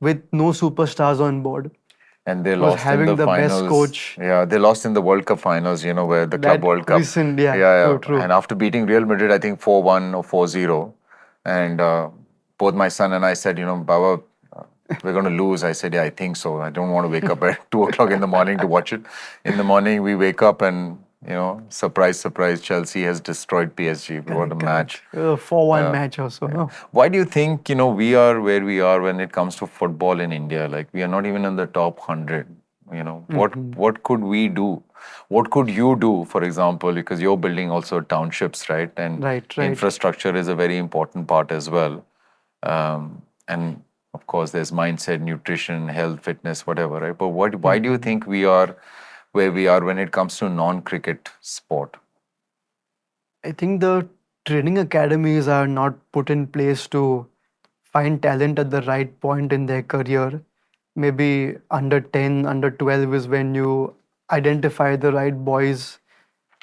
with no superstars on board. And they Was lost in having the the best finals. coach. Yeah, they lost in the World Cup finals, where the Club That World Cup. recent, yeah, Yeah, true, yeah. true. And after beating Real Madrid, I think 4-1 or 4-0. And both my son and I said, Baba, we're going to lose. I said, yeah, I think so. I don't want to wake up at 2 o'clock in the morning to watch it. In the morning, we wake up and, surprise, surprise, Chelsea has destroyed PSG. What a Correct, match. correct. 4-1 match also, no? Why do you think, we are where we are when it comes to football in India? Like we are not even in the top 100. Mhm. What could we do? What could you do, for example, because you're building also townships, right? And Right, right. infrastructure is a very important part as well. And of course, there's mindset, nutrition, health, fitness, whatever, right? But why do you Mhm. think we are where we are when it comes to non-cricket sport? I think the training academies are not put in place to find talent at the right point in their career. Maybe under 10, under 12 is when you identify the right boys,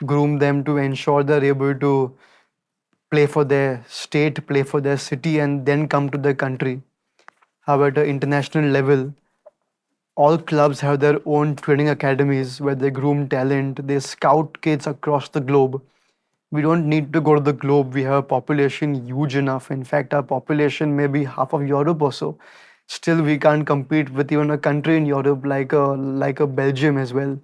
groom them to ensure they're able to play for their state, play for their city, and then come to the country. However, at international level, all clubs have their own training academies where they groom talent, they scout kids across the globe. We don't need to go to the globe. We have a population huge enough. In fact, our population may be half of Europe or so. Still, we can't compete with even a country in Europe like a Belgium as well.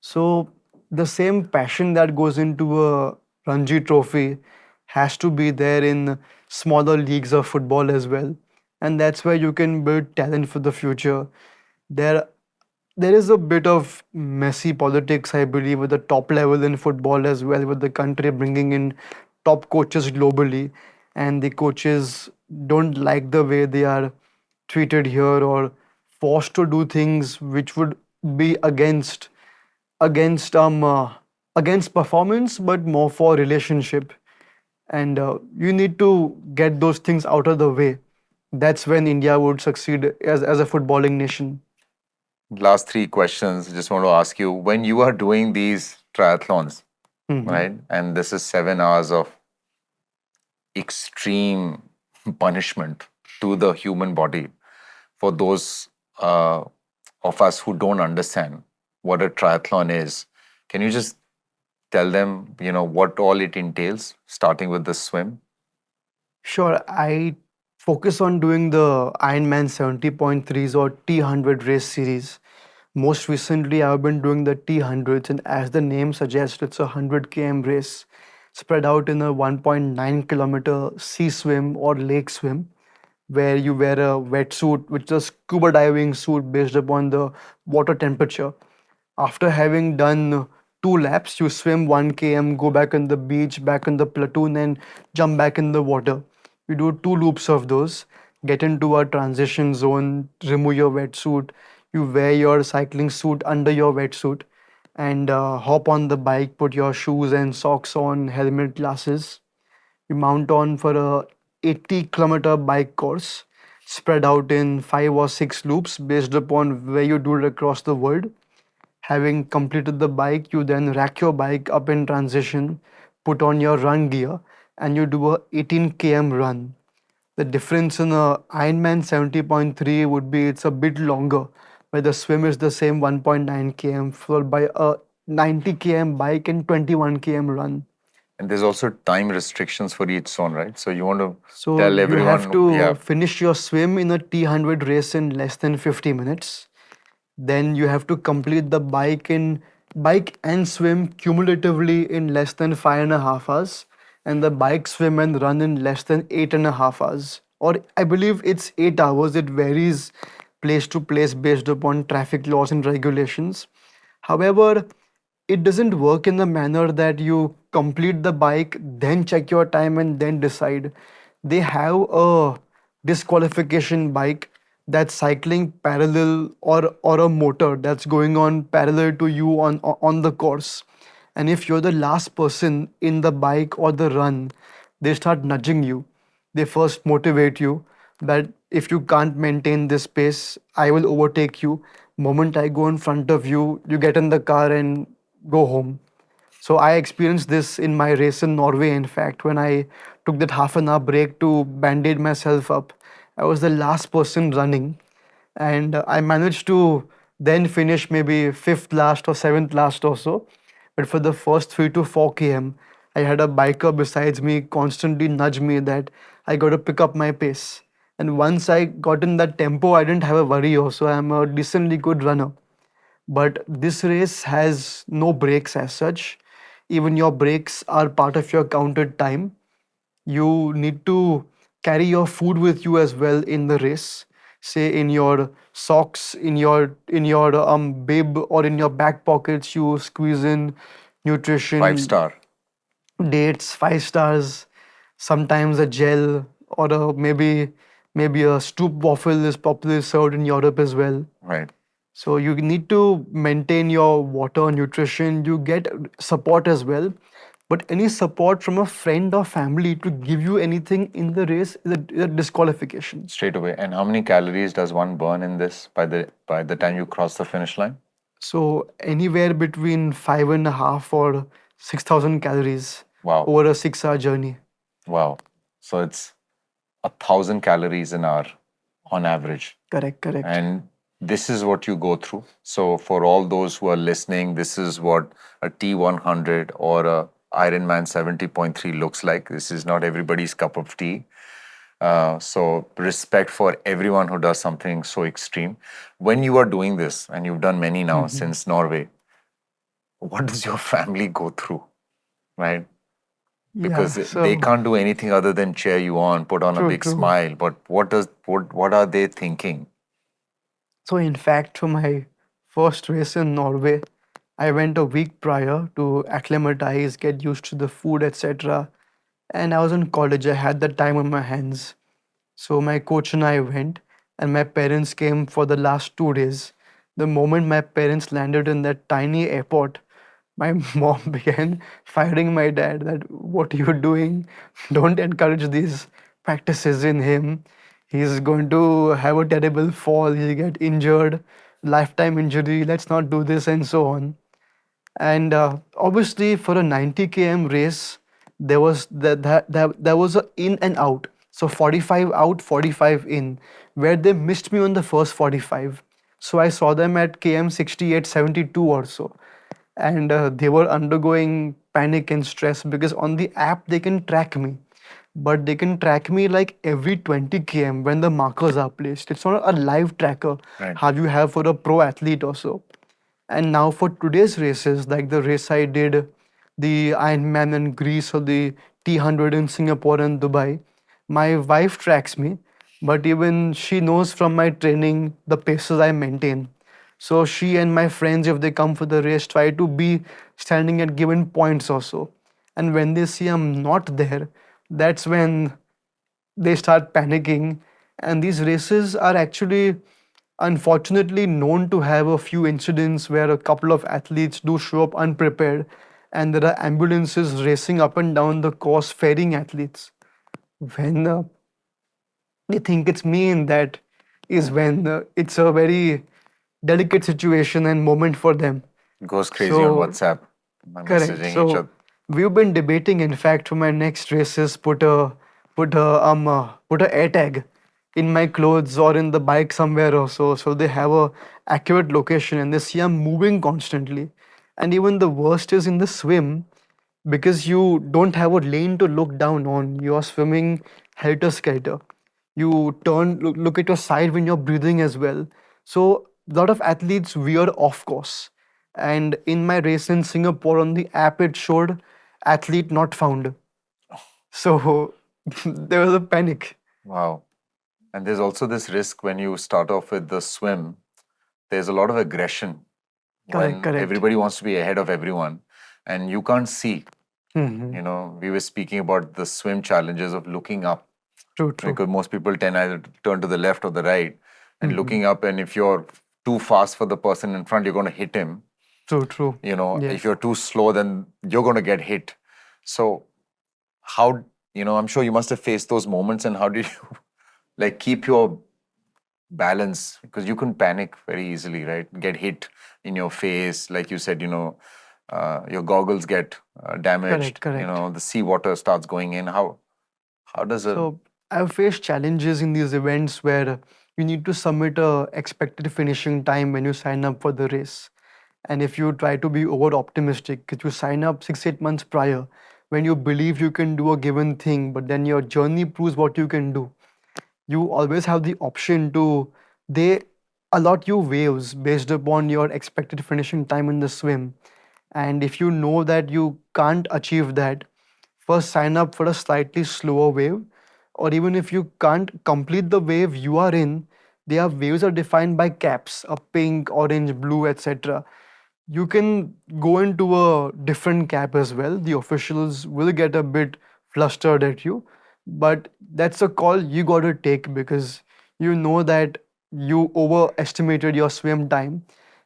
So the same passion that goes into a Ranji trophy has to be there in smaller leagues of football as well. And that's where you can build talent for the future. There there is a bit of messy politics, I believe, at the top level in football as well, with the country bringing in top coaches globally, and the coaches don't like the way they are treated here or forced to do things which would be against against performance, but more for relationship. And you need to get those things out of the way. That's when India would succeed as a footballing nation. Last three questions. Just want to ask you when you are doing these triathlons, Mhm. right? And this is 7 hours of extreme punishment to the human body. For those of us who don't understand what a triathlon is, can you just tell them, what all it entails, starting with the swim? Sure, I focus on doing the Ironman 70.3s or T100 race series. Most recently, I've been doing the T100s, and as the name suggests, it's a 100 km race spread out in a 1.9 kilometer sea swim or lake swim. where you wear a wetsuit, which is a scuba diving suit based upon the water temperature. After having done 2 laps, you swim 1 km, go back on the beach, back on the platoon, and jump back in the water. You do 2 loops of those, get into a transition zone, remove your wetsuit, you wear your cycling suit under your wetsuit, and hop on the bike, put your shoes and socks on, helmet, glasses. You mount on for a 80-kilometer bike course spread out in 5 or 6 loops based upon where you do it across the world. Having completed the bike, you then rack your bike up in transition, put on your run gear, and you do a 18 km run. The difference in a Ironman 70.3 would be it's a bit longer, where the swim is the same 1.9 km, followed by a 90 km bike and 21 km run. And there's also time restrictions for each zone, right? So you want to So tell you have everyone, to yeah, finish your swim in a T100 race in less than 50 minutes. Then you have to complete the bike and swim cumulatively in less than 5.5 hours, and the bike, swim, and run in less than 8.5 hours. Or I believe it's 8 hours. It varies place to place based upon traffic laws and regulations. However, it doesn't work in the manner that you complete the bike, then check your time, and then decide. They have a disqualification bike that's cycling parallel, or a motor that's going on parallel to you on the course. And if you're the last person in the bike or the run, they start nudging you. They first motivate you that if you can't maintain this pace, I will overtake you. Moment I go in front of you, you get in the car and go home. So I experienced this in my race in Norway, in fact, when I took that half an hour break to band-aid myself up. I was the last person running, and I managed to then finish maybe fifth last or seventh last or so. But for the first 3 to 4 km, I had a biker besides me constantly nudge me that I got to pick up my pace. And once I got in that tempo, I didn't have a worry also. I'm a decently good runner. But this race has no breaks as such. Even your breaks are part of your counted time. You need to carry your food with you as well in the race. Say in your socks, in your bib, or in your back pockets, you squeeze in five nutrition, star, dates, 5 stars, sometimes a gel, or maybe a Stroop waffle is popularly served in Europe as well. right? So you need to maintain your water, nutrition. You get support as well. But any support from a friend or family to give you anything in the race is a disqualification. Straight away. And how many calories does one burn in this by the time you cross the finish line? So anywhere between 5.5 or 6,000 calories Wow, over a 6 hour journey. wow. So it's 1,000 calories an hour on average. Correct, correct. And this is what you go through. So for all those who are listening, this is what a T100 or a Ironman 70.3 looks like. This is not everybody's cup of tea. So respect for everyone who does something so extreme. When you are doing this, and you've done many now since Norway, what does your family go through, right? Yeah, Because they so can't do anything other than cheer you on, put on a true, big true. smile. But what are they thinking? So, in fact, for my first race in Norway, I went a week prior to acclimatize, get used to the food, etc. And I was in college, I had the time on my hands. So, my coach and I went, and my parents came for the last 2 days. The moment my parents landed in that tiny airport, my mom began firing my dad that what are you doing? Don't encourage these practices in him. He's going to have a terrible fall, he'll get injured, lifetime injury, let's not do this, and so on. And obviously, for a 90 km race, there was a in and out. So 45 out, 45 in, where they missed me on the first 45. So I saw them at km 68, 72 or so, and they were undergoing panic and stress because on the app they can track me, but they can track me like every 20 km when the markers are placed. It's not a live tracker Right. how you have for a pro athlete or so. And now for today's races, like the race I did, the Ironman in Greece or the T100 in Singapore and Dubai, my wife tracks me. But even she knows from my training the paces I maintain. So she and my friends, if they come for the race, try to be standing at given points also. And when they see I'm not there, that's when they start panicking. And these races are actually unfortunately known to have a few incidents where a couple of athletes do show up unprepared, and there are ambulances racing up and down the course ferrying athletes. When they think it's me in that is when it's a very delicate situation and moment for them. Goes crazy on So WhatsApp, correct. messaging each So other. we've been debating. In fact, for my next races, put a air tag in my clothes or in the bike somewhere also, so they have a accurate location and they see I'm moving constantly. And even the worst is in the swim, because you don't have a lane to look down on. You are swimming helter skelter. You look at your side when you're breathing as well. So a lot of athletes veer off course. And in my race in Singapore, on the app it showed athlete not found. So there was a panic. Wow. And there's also this risk when you start off with the swim, there's a lot of aggression Correct, when correct. everybody wants to be ahead of everyone and you can't see. Hmm. We were speaking about the swim challenges of looking up True, true. because most people tend either to turn to the left or the right and Hmm. looking up. And if you're too fast for the person in front, you're going to hit him. True, true. If Yes. you're too slow, then you're going to get hit. So, how, I'm sure you must have faced those moments. And how did you like keep your balance? Because you can panic very easily, right? Get hit in your face. Like you said, your goggles get Correct, damaged, correct. the seawater starts going in. How does a, So I've faced challenges in these events where you need to submit a expected finishing time when you sign up for the race. And if you try to be over optimistic, if you sign up 6, 8 months prior, when you believe you can do a given thing, but then your journey proves what you can do, you always have the option to they allot you waves based upon your expected finishing time in the swim. And if you know that you can't achieve that, first sign up for a slightly slower wave. Or even if you can't complete the wave you are in, their waves are defined by caps, a pink, orange, blue, etc. You can go into a different cap as well. The officials will get a bit flustered at you, but that's a call you got to take, because you know that you overestimated your swim time.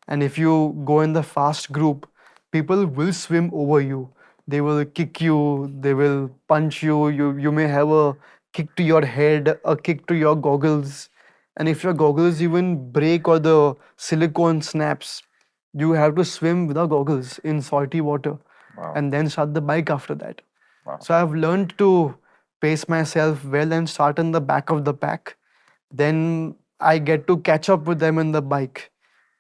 And if you go in the fast group, people will swim over you. They will kick you, they will punch you. You may have a kick to your head, a kick to your goggles. And if your goggles even break or the silicone snaps, you have to swim without goggles in salty water wow, and then start the bike after that. wow. So I've learned to pace myself well and start in the back of the pack. Then I get to catch up with them in the bike,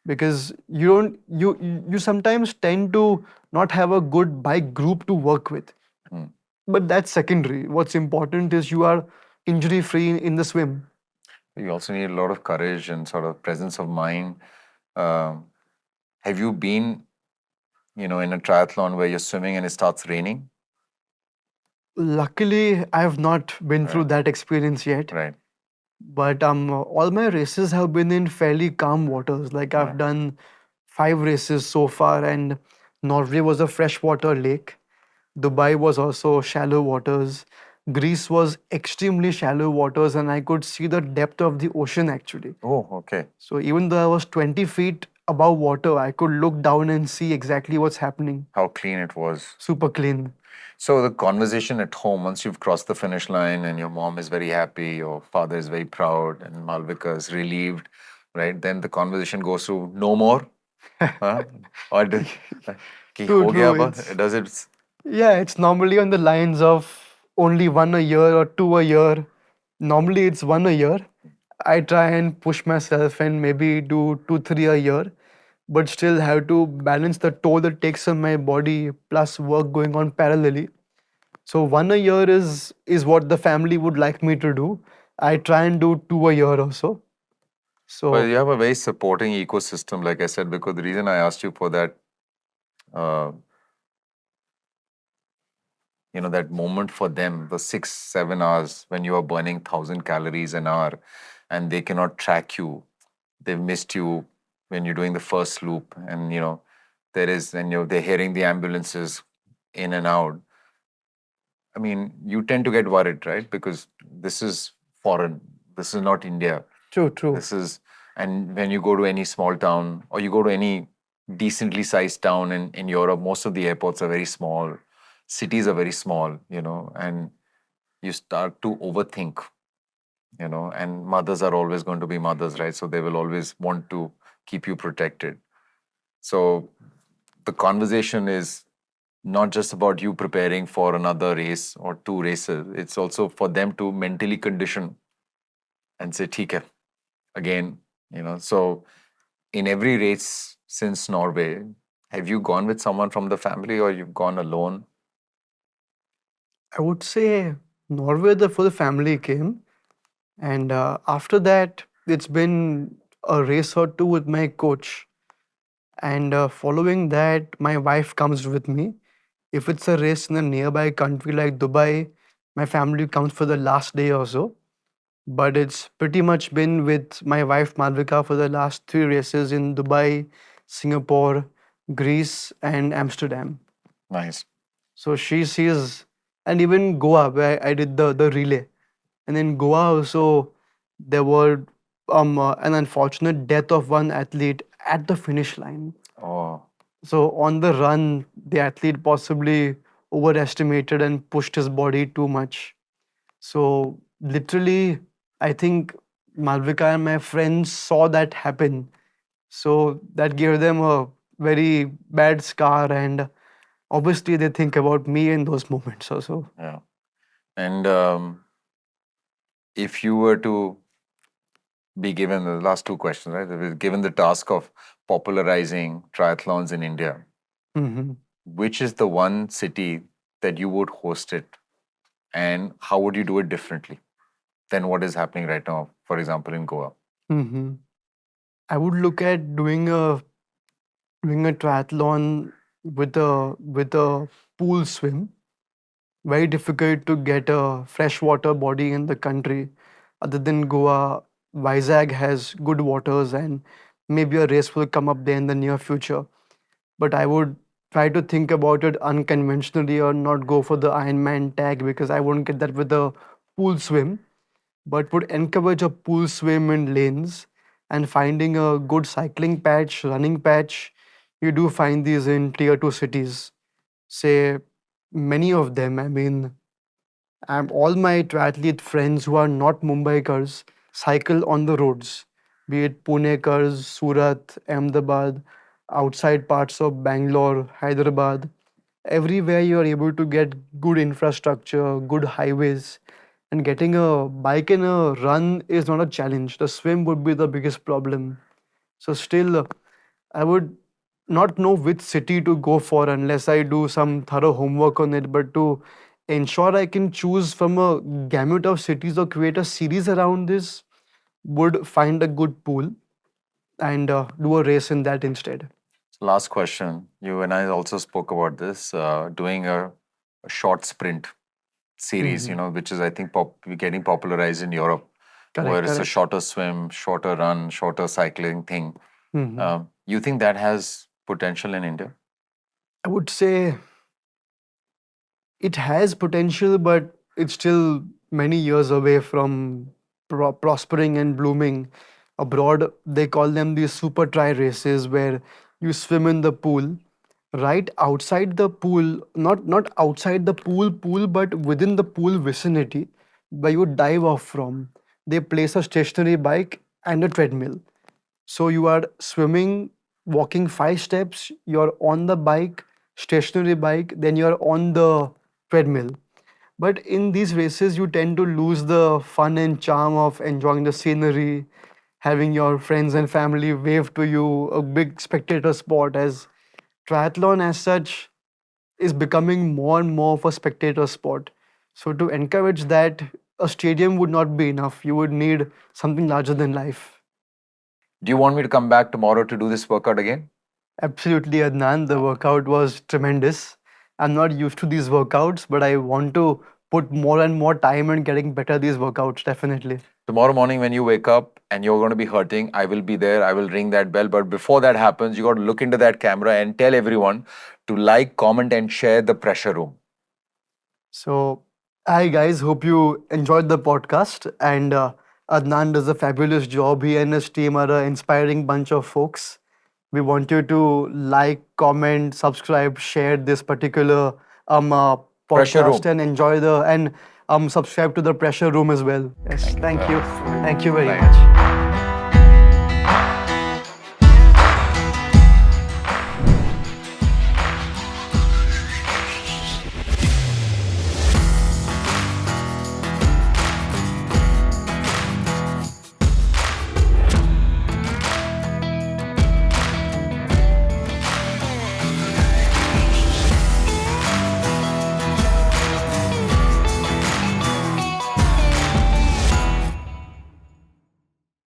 because you don't you sometimes tend to not have a good bike group to work with. Hmm. But that's secondary. What's important is you are injury free in the swim. You also need a lot of courage and sort of presence of mind. Um, have you been, in a triathlon where you're swimming and it starts raining? Luckily, I have not been through Right, that experience yet. right, But all my races have been in fairly calm waters. Like I've right. done 5 races so far, and Norway was a freshwater lake. Dubai was also shallow waters. Greece was extremely shallow waters, and I could see the depth of the ocean actually. Oh, okay. So even though I was 20 feet above water, I could look down and see exactly what's happening. How clean it was. Super clean. So the conversation at home, once you've crossed the finish line and your mom is very happy, your father is very proud, and Malvika is relieved, right? Then the conversation goes to no more, huh? Or कि True, हो गया true. अब? Does it? Yeah, it's normally on the lines of only one a year or two a year. Normally it's one a year. I try and push myself and maybe do two, three a year, but still have to balance the toll that takes on my body plus work going on parallelly. So one a year is what the family would like me to do. I try and do two a year also. Well, So you have a very supporting ecosystem, like I said, because the reason I asked you for that uh, that moment for them, the 6, 7 hours when you are burning 1,000 calories an hour, and they cannot track you. They've missed you when you're doing the first loop, and there is, and they're hearing the ambulances in and out. I mean, you tend to get worried, right? Because this is foreign. This is not India. True, true. This is, and when you go to any small town or you go to any decently sized town in Europe, most of the airports are very small. Cities are very small, and you start to overthink, and mothers are always going to be mothers, right? So they will always want to keep you protected. So the conversation is not just about you preparing for another race or two races. It's also for them to mentally condition and say, "ठीक है, again." So in every race since Norway, have you gone with someone from the family or you've gone alone? I would say Norway, the full family came. And after that, it's been a race or two with my coach. And following that, my wife comes with me. If it's a race in a nearby country like Dubai, my family comes for the last day or so. But it's pretty much been with my wife Malvika for the last three races in Dubai, Singapore, Greece, and Amsterdam. Nice. So she sees, and even Goa, where I did the relay. And in Goa also, there were an unfortunate death of one athlete at the finish line. Oh, So on the run, the athlete possibly overestimated and pushed his body too much. So literally, I think Malvika and my friends saw that happen. So that gave them a very bad scar, and obviously they think about me in those moments also. yeah. And if you were to be given the last two questions, right? If you're given the task of popularizing triathlons in India, Mhm. which is the one city that you would host it, and how would you do it differently than what is happening right now, for example, in Goa? Mhm. I would look at doing a triathlon with a pool swim. Very difficult to get a freshwater body in the country. Other than Goa, Vizag has good waters, and maybe a race will come up there in the near future. But I would try to think about it unconventionally or not go for the Ironman tag because I won't get that with a pool swim, but would encourage a pool swim in lanes and finding a good cycling patch, running patch. You do find these in tier 2 cities. Say, many of them, I mean, all my triathlete friends who are not Mumbaikars cycle on the roads, be it Punekars, Surat, Ahmedabad, outside parts of Bangalore, Hyderabad. Everywhere you are able to get good infrastructure, good highways, and getting a bike and a run is not a challenge. The swim would be the biggest problem. So still, I would not know which city to go for unless I do some thorough homework on it. But to ensure I can choose from a gamut of cities or create a series around this, would find a good pool and do a race in that instead. Last question. You and I also spoke about this, doing a short sprint series, Mhm. which is, I think, getting popularized in Europe, Correct, where it's a correct. shorter swim, shorter run, shorter cycling thing. Mhm. You think that has potential in India? I would say it has potential, but it's still many years away from prospering and blooming. Abroad, they call them these super tri races where you swim in the pool. Right outside the pool, not outside the pool, but within the pool vicinity, where you dive off from. They place a stationary bike and a treadmill. So you are swimming, walking 5 steps, you're on the bike, stationary bike, then you're on the treadmill. But in these races, you tend to lose the fun and charm of enjoying the scenery, having your friends and family wave to you, a big spectator sport, as triathlon as such is becoming more and more of a spectator sport. So to encourage that, a stadium would not be enough. You would need something larger than life. Do you want me to come back tomorrow to do this workout again? Absolutely, Adnan. The workout was tremendous. I'm not used to these workouts, but I want to put more and more time in getting better these workouts, definitely. Tomorrow morning, when you wake up and you're going to be hurting, I will be there. I will ring that bell. But before that happens, you got to look into that camera and tell everyone to like, comment, and share the pressure room. So, hi guys, hope you enjoyed the podcast. And Adnan does a fabulous job. He and his team are an inspiring bunch of folks. We want you to like, comment, subscribe, share this particular Pressure podcast room. and enjoy the and subscribe to the pressure room as well. Yes, thank you. Thank you very Right. much.